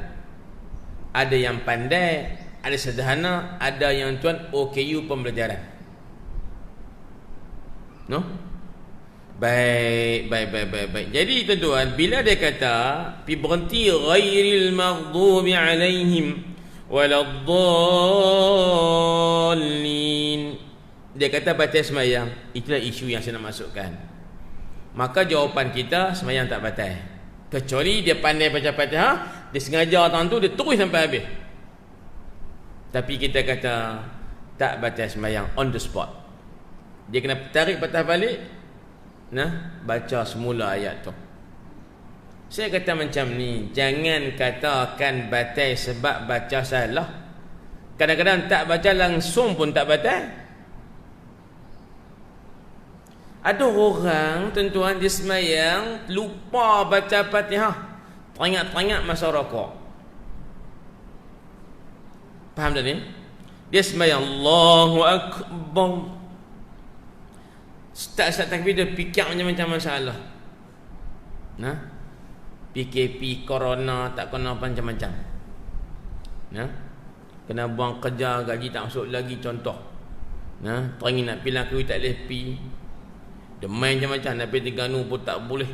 Ada yang pandai, ada sederhana, ada yang tuan OKU pembelajaran. No? Baik. Jadi tuan-tuan, bila dia kata pi berhenti ghairil maghdubi alaihim waladdallin, dia kata batal sembahyang, itulah isu yang saya nak masukkan. Maka jawapan kita sembahyang tak batal, kecuali dia pandai baca Fatihah, dia sengaja tahun tu dia terus sampai habis. Tapi kita kata tak batal sembahyang on the spot. Dia kena tarik patah balik, baca semula ayat tu. Saya kata macam ni, jangan katakan batal sebab baca salah. Kadang-kadang tak baca langsung pun tak batal. Ada orang tuan-tuan dia sembahyang lupa baca Fatihah, teringat-teringat masa rakaat. Faham tak ni? Dia sembahyang Allahu Akbar, start takbir dia fikir macam-macam masalah. Nah, PKP corona tak kena macam-macam. Nah, kena buang kerja, gaji tak masuk lagi, contoh. Nah, teringin nak pergi laku tak boleh pergi. Demai macam-macam, nak pergi Terengganu pun tak boleh.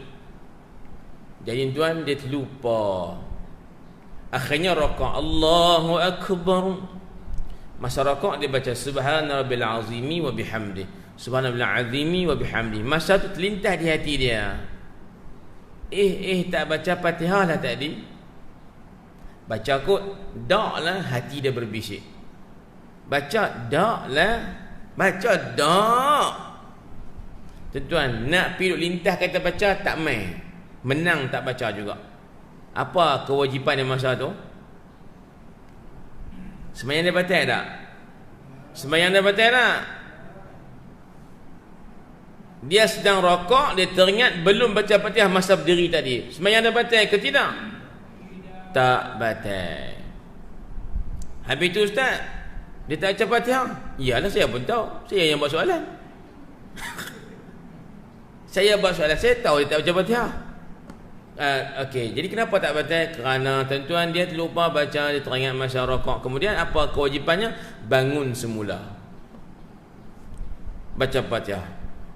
Jadi tuan, dia terlupa. Akhirnya rakaat Allahu Akbar. Masa rakaat dia baca Subhana Rabbil Azimi wa bihamdi. Subhana Rabbil Azimi wa bihamdi. Masa tu terlintas di hati dia, tak baca Fatihah lah tadi. Baca kot dak lah, hati dia berbisik. Baca dak lah, baca dak. Tuan-tuan, nak pergi lintas kata baca tak main, menang tak baca juga. Apa kewajipan dia masa tu? Sembahyang dia batal tak? Sembahyang dia batal tak? Dia sedang rokok, dia teringat belum baca Fatihah masa berdiri tadi. Sembahyang dia batal ke tidak? Tak batal. Habis tu ustaz, dia tak baca Fatihah. Iyalah, saya pun tahu. Saya yang buat soalan. Saya buat soalan, saya tahu dia tak baca Fatihah. Okey, jadi kenapa tak batal? Kerana tuan-tuan, dia terlupa baca, dia teringat masa rokok. Kemudian apa kewajipannya? Bangun semula, baca Fatihah.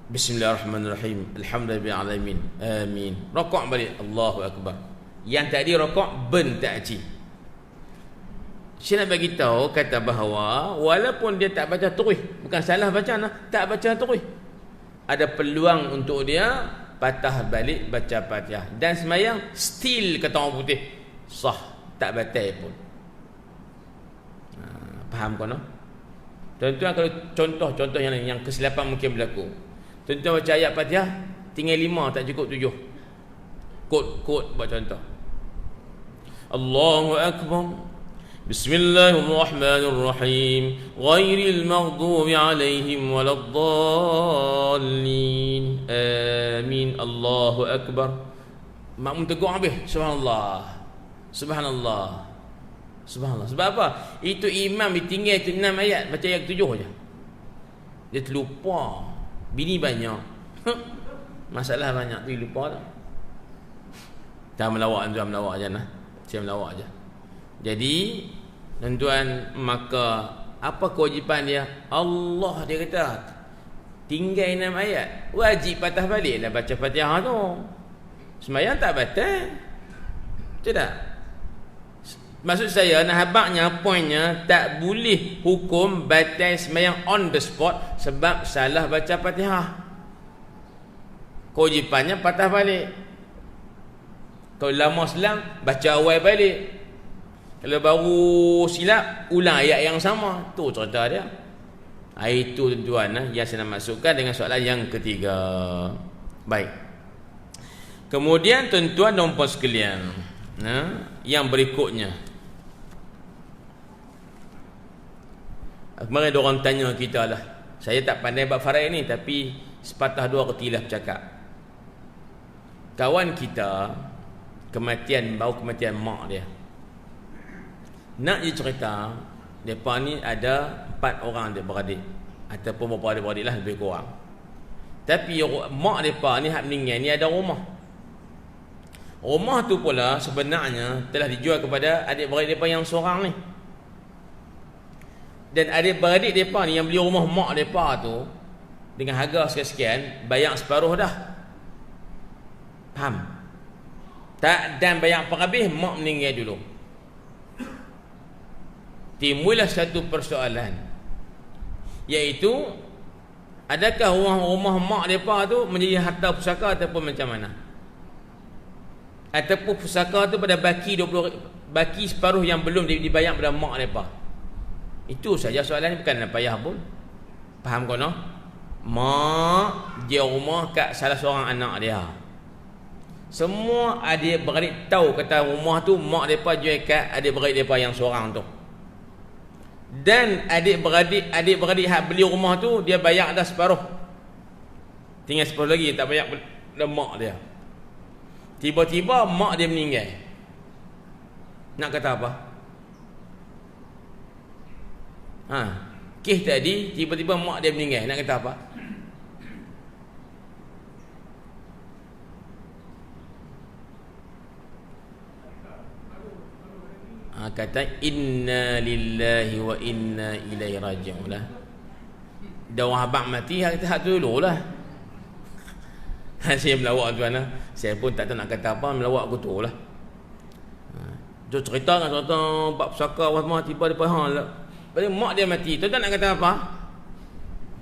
Bismillahirrahmanirrahim. Alhamdulillahirabbil alamin. Amin. Rokok balik. Allahu Akbar. Yang tadi rokok tak aci. Saya nak bagi tahu kata bahawa walaupun dia tak baca terus, bukan salah baca, tak baca terus, ada peluang untuk dia patah balik baca Fatihah dan semayang still kata orang putih sah, tak batal pun. Faham kan? Tuan-tuan, kalau contoh yang kesilapan mungkin berlaku. Tuan-tuan baca ayat Fatihah tinggal 5, tak cukup 7. Kod buat contoh. Allahu Akbar. Bismillahirrahmanirrahim. Ghairil maghdubi alaihim waladdallin. Amin. Allahu Akbar. Makmum tegur habis. Subhanallah. Subhanallah. Subhanallah. Sebab apa? Itu imam ditinggal itu 6 ayat, baca ayat 7 je. Dia terlupa. Bini banyak. Masalah banyak tu lupa tak? Jangan melawak, tuan melawak je nah. Saya melawak je. Jadi tuan-tuan, maka apa kewajipan dia? Allah dia kata tinggal 6 ayat, wajib patah baliklah baca Fatihah tu. Sembahyang tak batal. Tidak. Maksud saya nak habaknya, poinnya, tak boleh hukum batal sembahyang on the spot sebab salah baca Fatihah. Kewajipannya patah balik. Kalau lama selang, baca awal balik. Kalau baru silap, ulang ayat yang sama. Tu cerita dia. Itu tuan-tuan yang saya nak masukkan dengan soalan yang ketiga. Baik. Kemudian tuan-tuan dan puan sekalian, yang berikutnya, kemarin ada orang tanya kita lah. Saya tak pandai bab faraid ni, tapi sepatah dua ketilaf cakap. Kawan kita baru kematian mak dia. Nak je cerita, mereka ni ada 4 orang dia beradik, ataupun beberapa adik-beradik lah, lebih kurang. Tapi mak mereka ni hak meninggal ni ada rumah. Rumah tu pula sebenarnya telah dijual kepada adik-beradik mereka yang seorang ni. Dan adik-beradik mereka ni yang beli rumah mak mereka tu dengan harga sekian-sekian, bayar separuh dah. Faham? Tak, dan bayar habis mak meninggal dulu. Timbullah satu persoalan, iaitu adakah rumah mak mereka tu menjadi harta pusaka ataupun macam mana? Ataupun pusaka tu pada baki separuh yang belum dibayar pada mak mereka. Itu saja soalan ni, bukan payah pun. Faham kau no? Mak dia rumah kat salah seorang anak dia. Semua adik-beradik tahu kata rumah tu mak mereka jual kat adik-beradik mereka yang seorang tu. Dan adik-beradik hak beli rumah tu dia bayar dah separuh, tinggal separuh lagi tak bayar pada mak dia. Tiba-tiba mak dia meninggal, nak kata apa? Kes tadi tiba-tiba mak dia meninggal, nak kata apa? Kata inna lillahi wa inna ilaihi raji'un lah. Dah orang abang mati, kata hak tu dulu lah. Saya melawak tuan lah. Saya pun tak tahu nak kata apa, melawak aku tu lah. Dia cerita kan, cerita bab pusaka apa tiba dia faham lah. Lepas mak dia mati, tuan nak kata apa?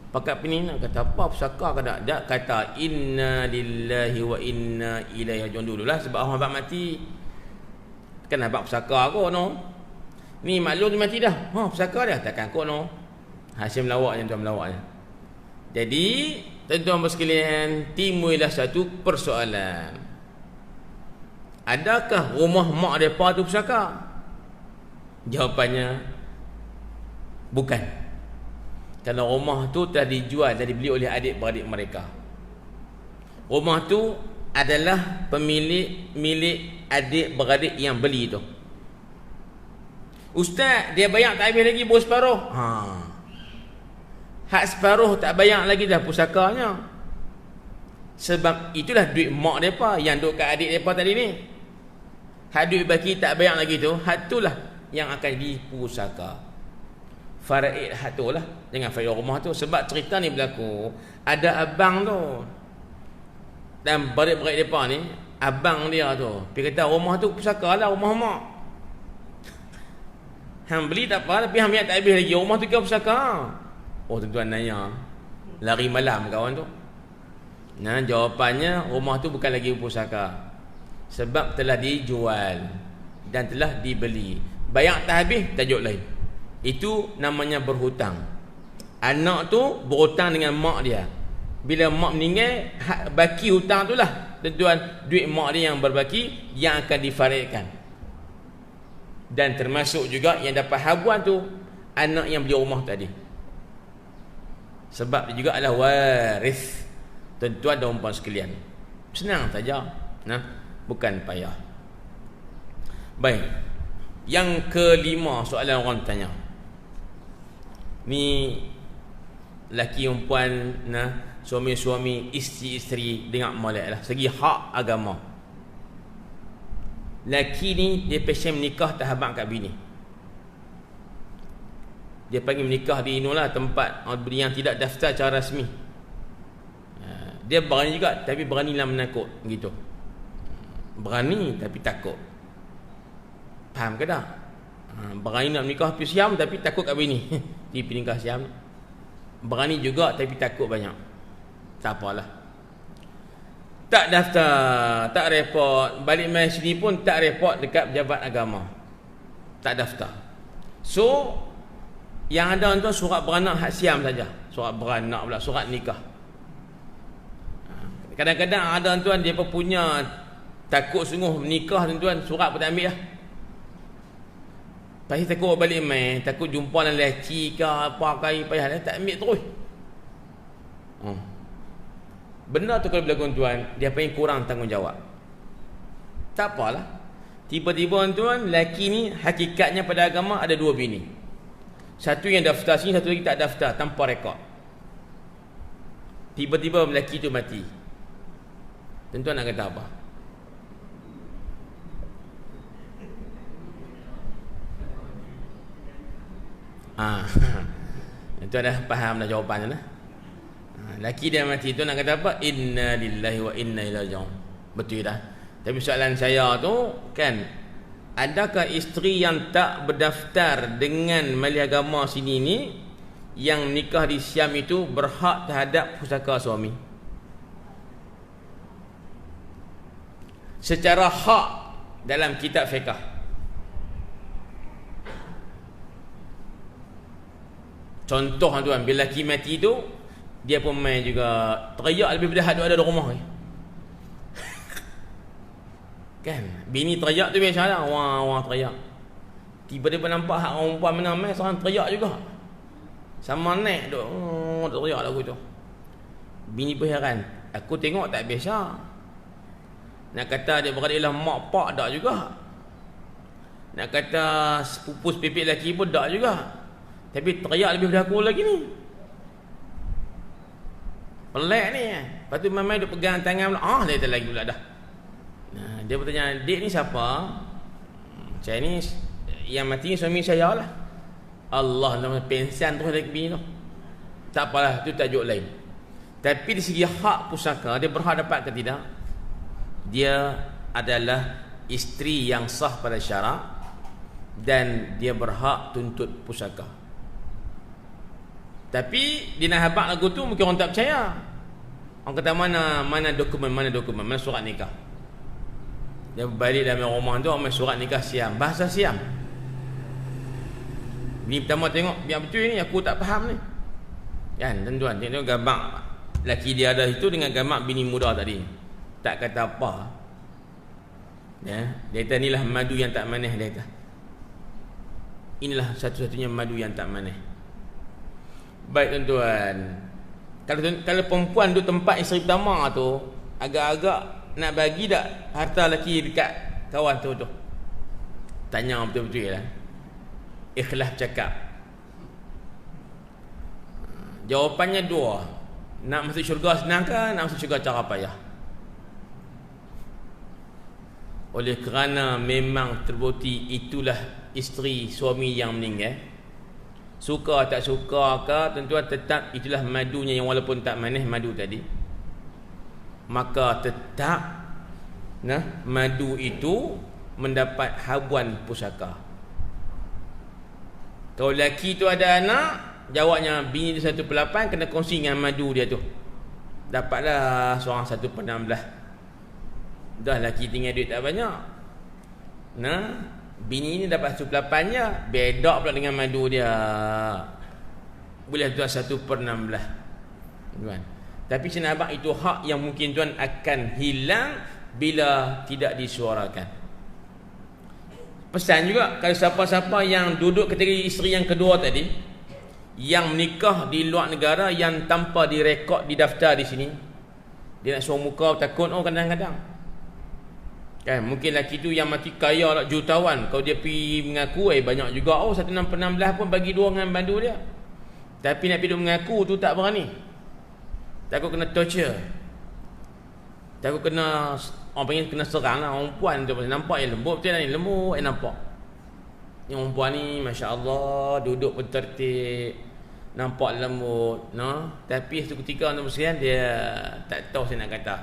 Pakat pini nak kata apa pusaka ke tak? Dia kata inna lillahi wa inna ilaihi raji'un dululah, sebab orang abang mati. Kan abang pusaka aku no. Ni maklum dia mati dah. Pusaka dia takkan aku no. Hashim melawaknya, tuan melawaknya. Jadi tuan-tuan bersekalian, timbullah satu persoalan. Adakah rumah mak mereka tu pusaka? Jawapannya bukan. Kerana rumah tu telah dijual dan dibeli oleh adik-beradik mereka. Rumah tu adalah milik adik-beradik yang beli tu. Ustaz, dia bayar tak habis lagi baru separuh. Hak separuh tak bayar lagi dah pusakanya. Sebab itulah duit mak mereka yang duduk kat adik mereka tadi ni. Hak duit baki tak bayar lagi tu, hak itulah yang akan dipusaka. Faraid hak tu lah. Jangan faraid rumah tu. Sebab cerita ni berlaku, ada abang tu dan beradik-beradik mereka ni, abang dia tu dia kata rumah tu pusaka lah, rumah mak. Hang beli tak apa, tapi hang bayar tak habis lagi, rumah tu kan pusaka. Tuan-tuan nanya, lari malam kawan tu. Nah, jawapannya rumah tu bukan lagi pusaka. Sebab telah dijual dan telah dibeli. Bayar tak habis, tajuk lain. Itu namanya berhutang. Anak tu berhutang dengan mak dia. Bila mak meninggal, baki hutang tu lah, tuan-tuan, duit mak dia yang berbaki yang akan difaridkan. Dan termasuk juga yang dapat habuan tu anak yang beli rumah tadi. Sebab dia juga adalah waris. Tuan-tuan dan puan sekalian, senang saja, bukan payah. Baik, yang kelima soalan orang tanya. Ni laki perempuan, suami-suami, isteri-isteri, dengar molek lah segi hak agama. Laki ni dia passion menikah tak habaq kat bini. Dia panggil menikah di inilah tempat yang tidak daftar secara rasmi. Dia berani juga, tapi beranilah menakut gitu. Berani tapi takut. Faham ke tak? Berani nak menikah pergi Siam tapi takut kat bini. Dia pergi nikah Siam. Berani juga tapi takut banyak. Tak apalah. Tak daftar, tak report, balik mai sini pun tak report dekat pejabat agama. Tak daftar. So yang ada tu surat beranak hak Siam saja. Surat beranak pula, surat nikah. Kadang-kadang ada tuan dia punya takut sungguh menikah tuan, surat pun tak ambil lah. Pasti takut balik mai, takut jumpa dengan lelaki ke apa ke, payah dah tak ambil terus. Benda tu kalau berlaku tuan, dia paling kurang tanggungjawab. Tak apalah. Tiba-tiba tuan, lelaki ni hakikatnya pada agama ada dua bini. Satu yang daftar sini, satu lagi tak daftar tanpa rekod. Tiba-tiba lelaki tu mati. Tuan-tuan nak kata apa? Tuan dah faham dah jawapannya lah. Laki dia mati tu nak kata apa? Inna lillahi wa inna ilaihi raji'un. Betul dah. Tapi soalan saya tu kan, adakah isteri yang tak berdaftar dengan majlis agama sini ni, yang nikah di Siam itu berhak terhadap pusaka suami? Secara hak dalam kitab fiqh, contoh tuan, bila lelaki mati tu dia pun main juga teriak lebih daripada hak ada di rumah kan. Bini teriak tu biasa lah, wah teriak. Tiba-tiba nampak hak orang perempuan mana main, seorang teriak juga sama naik tu, teriak lagu tu. Bini pun heran, aku tengok tak biasa. Nak kata dia beradik lah mak pak tak juga. Nak kata sepupu sepipik lelaki pun tak juga. Tapi teriak lebih daripada aku lagi ni. Pelik ni. Lepas tu mamai duk pegang tangan pula. Dia lagi pula dah. Dia bertanya, "Dik ni siapa?" "Saya ni yang mati suami saya lah. Allah nama pensiun terus dari bini tu. Tak apalah, itu tajuk lain. Tapi di segi hak pusaka, dia berhak dapat ke tidak? Dia adalah isteri yang sah pada syarak dan dia berhak tuntut pusaka. Tapi dia nak habaq lagu tu mungkin orang tak percaya. Orang kata mana dokumen, mana surat nikah. Dia balik dalam rumah tu, orang surat nikah Siam, bahasa Siam. Bini pertama tengok, biar betul ni, aku tak faham ni. Kan, tuan-tuan, tengok gambar laki dia ada itu dengan gambar bini muda tadi. Tak kata apa. Ya, dia kata inilah madu yang tak manis, dia kata. Inilah satu-satunya madu yang tak manis. Baik tuan-tuan, kalau perempuan duduk tempat isteri pertama tu, agak-agak nak bagi tak harta lelaki dekat kawan tu. Tanya betul-betul lah. Ikhlas cakap. Jawapannya dua. Nak masuk syurga senang ke? Nak masuk syurga cara payah? Oleh kerana memang terbukti itulah isteri suami yang meninggal. Suka tak suka ke, tuan-tuan, tetap itulah madunya, yang walaupun tak manis madu tadi. Maka tetap madu itu mendapat habuan pusaka. Kalau lelaki tu ada anak, jawabnya bini dia 1/8 kena kongsi dengan madu dia tu. Dapatlah seorang 1/16. Dah lelaki tinggal duit tak banyak. Bini ni dapat 1/8 je, bedak pula dengan madu dia. Boleh tuan 1/16. Tuan. Tapi saya nak abang, itu hak yang mungkin tuan akan hilang bila tidak disuarakan. Pesan juga, kalau siapa-siapa yang duduk kategori isteri yang kedua tadi, yang menikah di luar negara, yang tanpa direkod, didaftar di sini, dia nak suruh muka takut kadang-kadang. Kan, mungkin lelaki tu yang mati kaya lah, jutawan. Kalau dia pergi mengaku, banyak juga, 1/16 pun bagi dua dengan bandu dia. Tapi nak pergi mengaku tu tak berani. Takut kena torture. Takut kena, orang panggil kena serang lah. Orang puan tu nampak lembut betul lah ni, lembut nampak. Yang orang puan ni Masya Allah, duduk pun tertib, nampak lembut, tapi satu ketika dia tak tahu saya nak kata.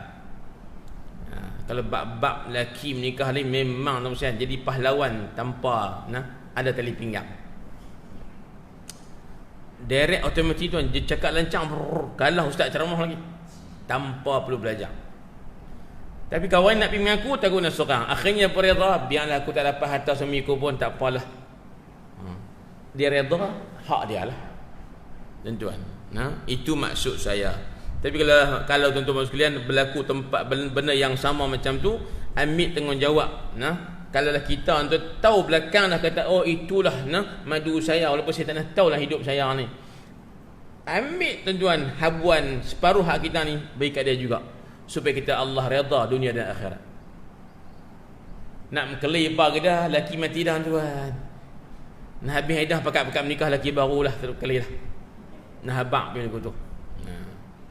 Kalau bab-bab lelaki menikah ni memang jadi pahlawan tanpa ada tali pinggang. Direct automatik tuan, dia cakap lancang, kalah ustaz ceramah lagi tanpa perlu belajar. Tapi kawan nak pergi mengaku, takut nak sorang. Akhirnya berreda, biarlah aku tak dapat harta suamiku pun tak apalah. Dia reda, hak dia lah. Tuan-tuan, itu maksud saya. Tapi kalau tuan-tuan sekalian berlaku tempat benda yang sama macam tu, ambil tanggungjawab. Kalau lah kita tahu belakang dah kata, oh itulah madu saya, walaupun saya tak nak tahulah hidup saya ni. Ambil tuan-tuan habuan separuh hak kita ni, bagi kat dia juga, supaya kita Allah redha dunia dan akhirat. Nak mengkelibah ke dah, laki mati dah tuan. Nak habis dah pakat-pakat menikah laki barulah terkelih dah. Nah habaq pergi tu.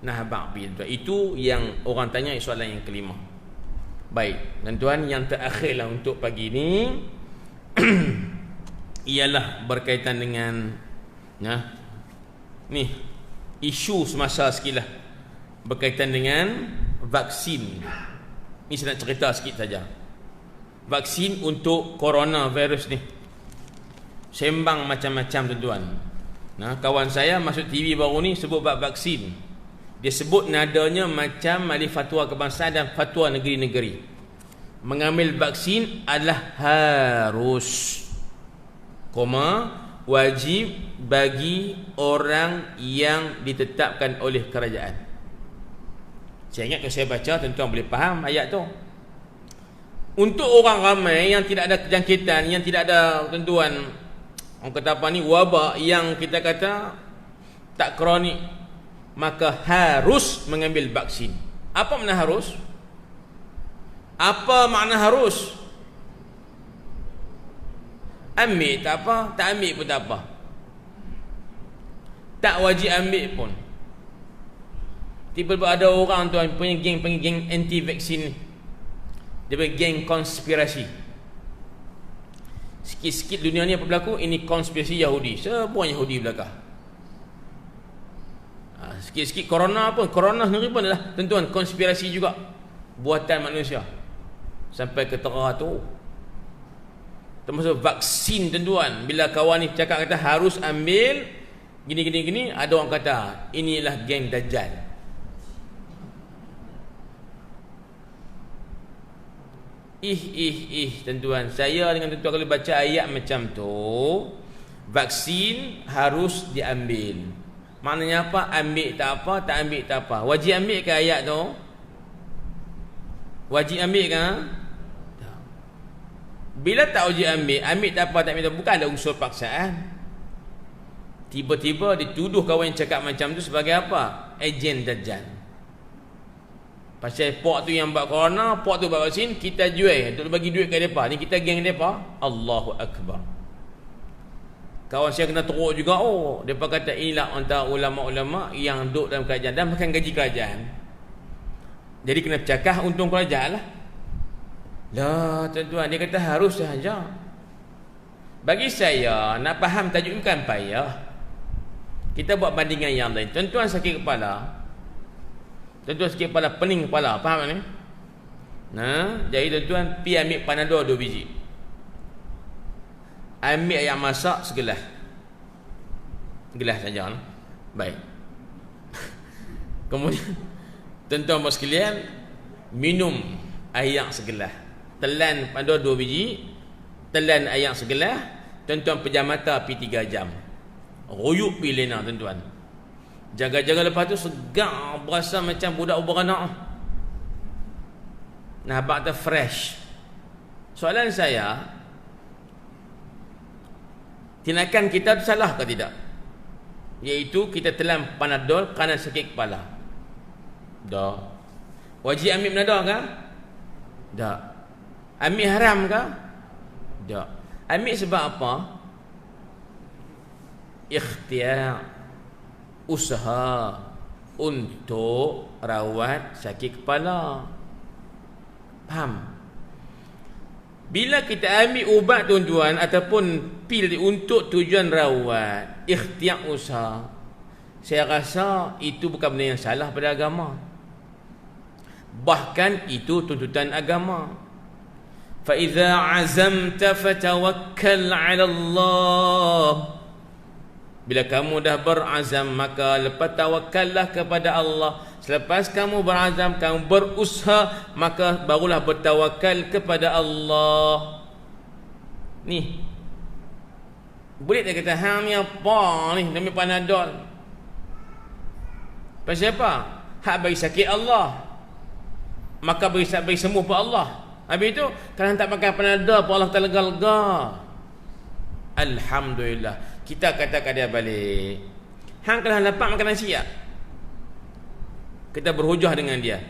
Nah habaq pergi tuan. Itu yang orang tanya soalan yang kelima. Baik, tuan-tuan, yang terakhirlah untuk pagi ni ialah berkaitan dengan ni isu semasa sekilah berkaitan dengan vaksin. Ni saya nak cerita sikit saja. Vaksin untuk coronavirus ni. Sembang macam-macam tuan-tuan. Kawan saya masuk TV baru ni sebut bab vaksin. Dia sebut nadanya macam ahli fatwa kebangsaan dan fatwa negeri-negeri. Mengambil vaksin adalah harus, wajib bagi orang yang ditetapkan oleh kerajaan. Saya ingat kalau saya baca, tuan-tuan boleh faham ayat tu. Untuk orang ramai yang tidak ada kejangkitan, yang tidak ada, tuan-tuan, orang kata apa ni, wabak yang kita kata tak kronik, maka harus mengambil vaksin. Apa makna harus? Apa makna harus? Ambil tak apa, tak ambil pun tak apa. Tak wajib ambil pun. Tiba-tiba ada orang tuan punya geng anti vaksin ni. Dia punya geng konspirasi. Sikit-sikit dunia ni apa berlaku? Ini konspirasi Yahudi. Semua Yahudi belakang. Sikit-sikit corona pun, corona sendiri pun adalah tentuan konspirasi juga buatan manusia. Sampai ke tengah tu. Termasuk vaksin tentuan. Bila kawan ni cakap kata harus ambil gini, ada orang kata inilah geng Dajjal. Tentuan, saya dengan tentuan kalau baca ayat macam tu, vaksin harus diambil. Maknanya apa? Ambil tak apa, tak ambil tak apa. Wajib ambil ke ayat tu? Wajib ambil ke? Bila tak wajib ambil tak apa, tak ambil tak apa. Bukan ada unsur paksaan. Tiba-tiba dituduh kawan yang cakap macam tu sebagai apa? Ejen Dajjal. Pasal pok tu yang buat corona, pok tu buat vaksin, kita jual untuk bagi duit ke mereka. Ni kita geng mereka. Allahu Akbar. Kawan saya kena teruk juga. Mereka kata inilah antara ulama-ulama yang duduk dalam kerajaan dan makan gaji kerajaan. Jadi kena bercakap untung kerajaan lah. Lah tuan-tuan, dia kata harus sahaja. Bagi saya, nak faham tajuk bukan payah. Kita buat bandingan yang lain. Tuan-tuan sakit kepala, tuan-tuan sakit kepala, pening kepala, faham ni? Jadi tuan-tuan pergi ambil Panadol 2 biji. Ambil ayam masak segelas. Gelas saja. Baik. Kemudian tuan-tuan bos sekalian, minum air segelas. Telan Panadol 2 biji, telan air segelas. Tuan-tuan pejam mata pergi 3 jam. Royuk pergi lena tuan-tuan. Jaga-jaga lepas tu segar, berasa macam budak beranak. Nampak tu fresh. Soalan saya, tindakan kita tu salah ke tidak? Iaitu kita telan Panadol kerana sakit kepala. Dah. Wajib ambil Panadol ke? Tak. Ambil haram ke? Tak. Ambil sebab apa? Ikhtiar, usaha untuk rawat sakit kepala. Faham? Bila kita ambil ubat tuan-tuan ataupun pil untuk tujuan rawat, ikhtiar usaha, saya rasa itu bukan benda yang salah pada agama. Bahkan itu tuntutan agama. Fa idza azamta fatawakkal 'ala Allah. Bila kamu dah berazam, maka lepas tawakkallah kepada Allah. Selepas kamu berazam, kamu berusaha, maka barulah bertawakal kepada Allah. Ni boleh tak kata hang ni apa ni demi Panadol? Pasal apa? Hak bagi sakit Allah, maka bagi sembuh pun Allah. Habis itu kalau tak pakai Panadol pun Allah tak lega-lega. Alhamdulillah. Kita katakan dia balik, hang kalau lapar makan nasi tak? Kita berhujah dengan dia.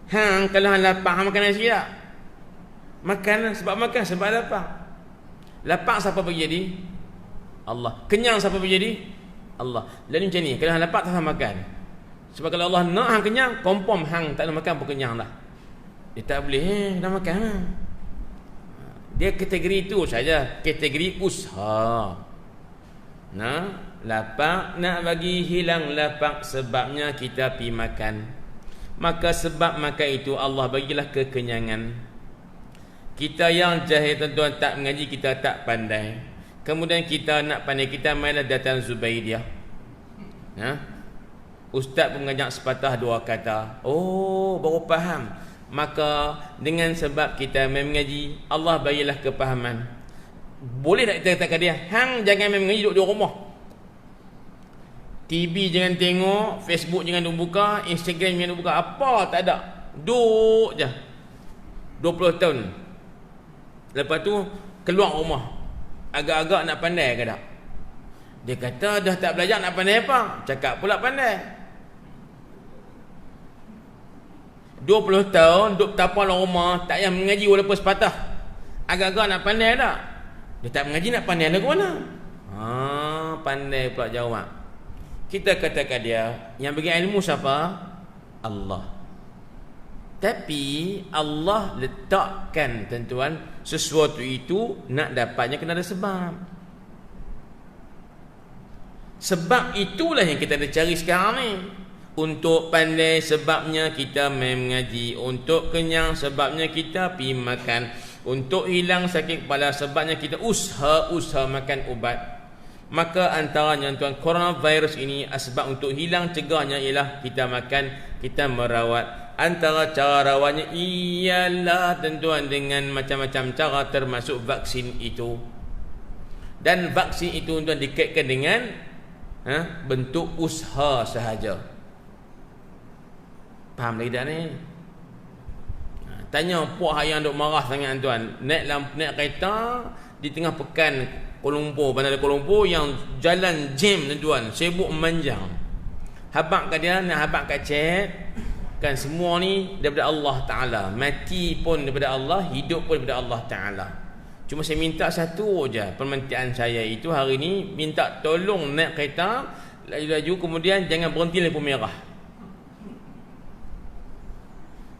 Hang kalau lapar hang makan nasi tak? Makan sebab lapar. Lapar siapa bagi jadi? Allah. Kenyang siapa bagi jadi? Allah. Lalu macam ni, kalau hang lapar tak hang makan. Sebab kalau Allah nak hang kenyang, confirm hang tak nak makan pun kenyang lah. Dia tak boleh nak makan. Dia kategori itu saja, kategori usaha. Lapar, nak bagi hilang lapar, sebabnya kita pergi makan. Maka sebab makan itu Allah bagilah kekenyangan. Kita yang jahil tuan-tuan, tak mengaji, kita tak pandai. Kemudian kita nak pandai, kita mainlah datang Zubaidiyah. Ustaz pun mengajak sepatah 2 kata. Oh, baru faham. Maka dengan sebab kita mengaji, Allah bagilah kepahaman. Boleh tak kita katakan dia, hang jangan main mengaji, duduk di rumah. TV jangan tengok, Facebook jangan buka, Instagram jangan buka, apa tak ada. Duduk je 20 tahun. Lepas tu keluar rumah, agak-agak nak pandai ke tak? Dia kata dah tak belajar, nak pandai apa? Cakap pula pandai. 20 tahun duduk tapal rumah, tak payah mengaji walaupun sepatah, agak-agak nak pandai tak? Dia tak mengaji, nak pandai nak ke mana? Pandai pula jawab. Kita katakan dia, yang bagi ilmu siapa? Allah. Tapi Allah letakkan tuan-tuan, sesuatu itu nak dapatnya kena ada sebab. Sebab itulah yang kita nak cari sekarang ni. Untuk pandai sebabnya kita mengaji, untuk kenyang sebabnya kita pergi makan, untuk hilang sakit kepala sebabnya kita usaha makan ubat. Maka antaranya tuan, coronavirus ini sebab untuk hilang cegahnya ialah kita makan, kita merawat. Antara cara rawatnya ialah tuan dengan macam-macam cara, termasuk vaksin itu. Dan vaksin itu tuan dikaitkan dengan bentuk usaha sahaja. Faham lagi tak ni? Tanya puak yang duk marah sangat tuan, naik kereta di tengah pekan Kuala Lumpur, Bandar Kuala Lumpur, yang jalan jam tuan, sibuk memanjang. Habaq kat dia, nak habaq kat chat, kan semua ni daripada Allah Ta'ala. Mati pun daripada Allah, hidup pun daripada Allah Ta'ala. Cuma saya minta satu je, permintaan saya itu hari ni, minta tolong naik kereta laju-laju, kemudian jangan berhenti lampu merah.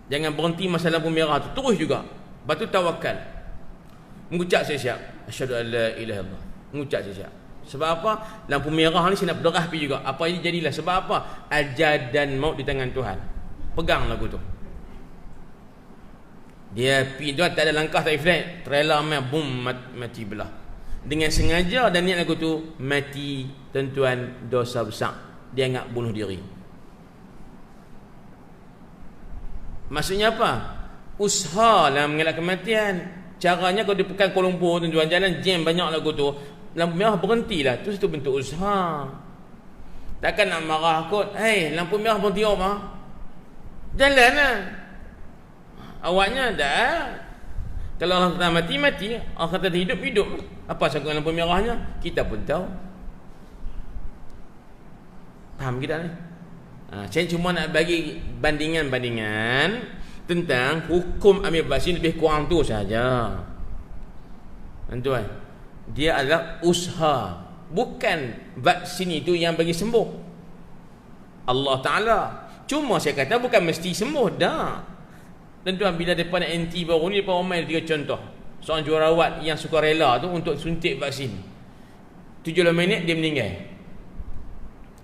Jangan berhenti masa lampu merah tu, terus juga. Lepas tu tawakal, mengucap siap-siap asyhadu an la ilaha illallah, mengucap siap-siap. Sebab apa? Lampu merah ni saya nak berderah pergi juga. Apa ini jadilah. Sebab apa? Ajal dan maut di tangan Tuhan. Pegang lagu tu. Dia pergi tuan, tak ada langkah, tak ada flat, trailer main boom, mati belah. Dengan sengaja dan niat lagu tu, mati tuan-tuan, dosa besar. Dia nak bunuh diri. Maksudnya apa? Usaha lah mengelak kematian. Caranya kalau di pekan Kuala Lumpur tuan-tuan, jalan jam banyak lagu tu, lampu merah berhentilah. Tu satu bentuk usaha. Takkan nak marah kot, lampu merah berhenti apa? Jalan lah. Awaknya dah. Kalau orang kata mati, orang kata hidup. Apa sangkut lampu merahnya? Kita pun tahu. Faham kita ni? Saya cuma nak bagi bandingan tentang hukum ambil vaksin, lebih kurang tu saja. Tuan, dia adalah usaha, bukan vaksin itu yang bagi sembuh. Allah Ta'ala. Cuma saya kata bukan mesti sembuh dah. Tuan, bila mereka nak anti baru ni, mereka omel 3 contoh. Seorang jururawat yang suka rela tu untuk suntik vaksin, 17 minit dia meninggal.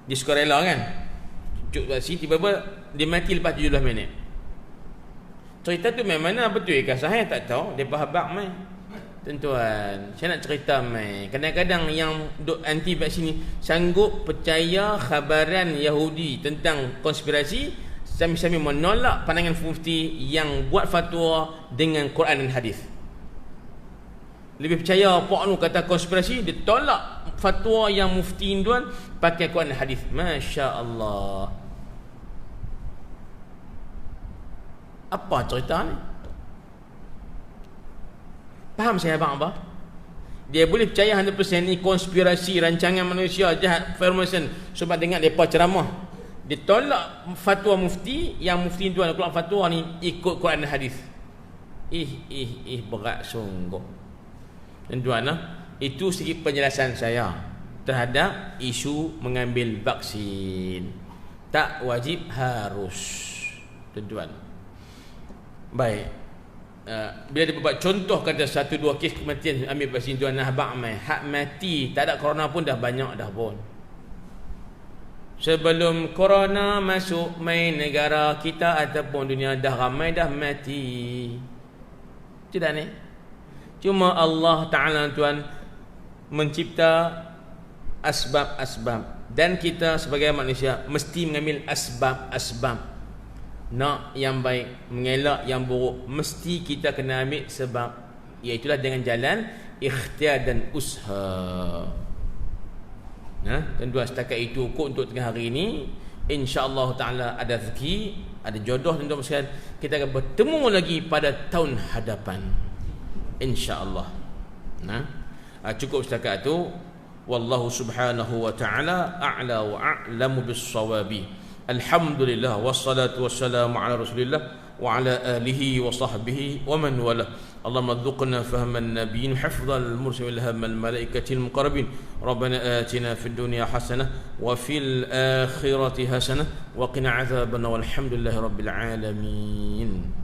Dia suka rela kan, cuk vaksin, tiba-tiba dia mati lepas 17 minit. Cerita tu memang mana betul ke sahih tak tahu, depa habaq mai. Tuan-tuan, saya nak cerita mai. Kadang-kadang yang duk anti vaksin ni sanggup percaya khabaran Yahudi tentang konspirasi, sami-sami menolak pandangan mufti yang buat fatwa dengan Quran dan hadis. Lebih percaya Pak Nu kata konspirasi, dia tolak fatwa yang mufti tuan pakai Quran dan hadis. Masya-Allah. Apa cerita ni? Faham saya abang apa? Dia boleh percaya 100% ni konspirasi, rancangan manusia jahat, Freemason. Sebab dengar mereka ceramah, dia tolak fatwa mufti, yang mufti tuan keluar fatwa ni ikut Quran dan hadis. Berat sungguh. Dan tuan, itu sedikit penjelasan saya terhadap isu mengambil vaksin. Tak wajib, harus. Tuan-tuan. Baik. Bila dia buat contoh kata 1-2 kes kematian ambil vaksin tuan, habaq mai, hak mati tak ada corona pun dah banyak dah pun. Sebelum corona masuk main negara kita ataupun dunia, dah ramai dah mati. Tidak ni? Cuma Allah Ta'ala tuan mencipta asbab-asbab, dan kita sebagai manusia mesti mengambil asbab-asbab. Nak yang baik, mengelak yang buruk, mesti kita kena ambil sebab, iaitulah dengan jalan ikhtiar dan usaha. Tuan-tuan, setakat itu kok untuk tengah hari ini. InsyaAllah Ta'ala ada rezeki, ada jodoh tuan-tuan sekalian, kita akan bertemu lagi pada tahun hadapan, InsyaAllah. Cukup setakat itu. Wallahu subhanahu wa ta'ala a'la wa a'lamu bis-sawabi. Alhamdulillah, wassalatu wassalamu ala rasulillah wa ala alihi wa sahbihi wa man wala. Allahumma adzqna fahman nabiyyin hifdzal mursalin ilhamal malaikatil muqarrabin Rabbana atina fid dunya hasanah wa fil akhirati hasanah wa qina adzabannar walhamdulillahi rabbil alamin.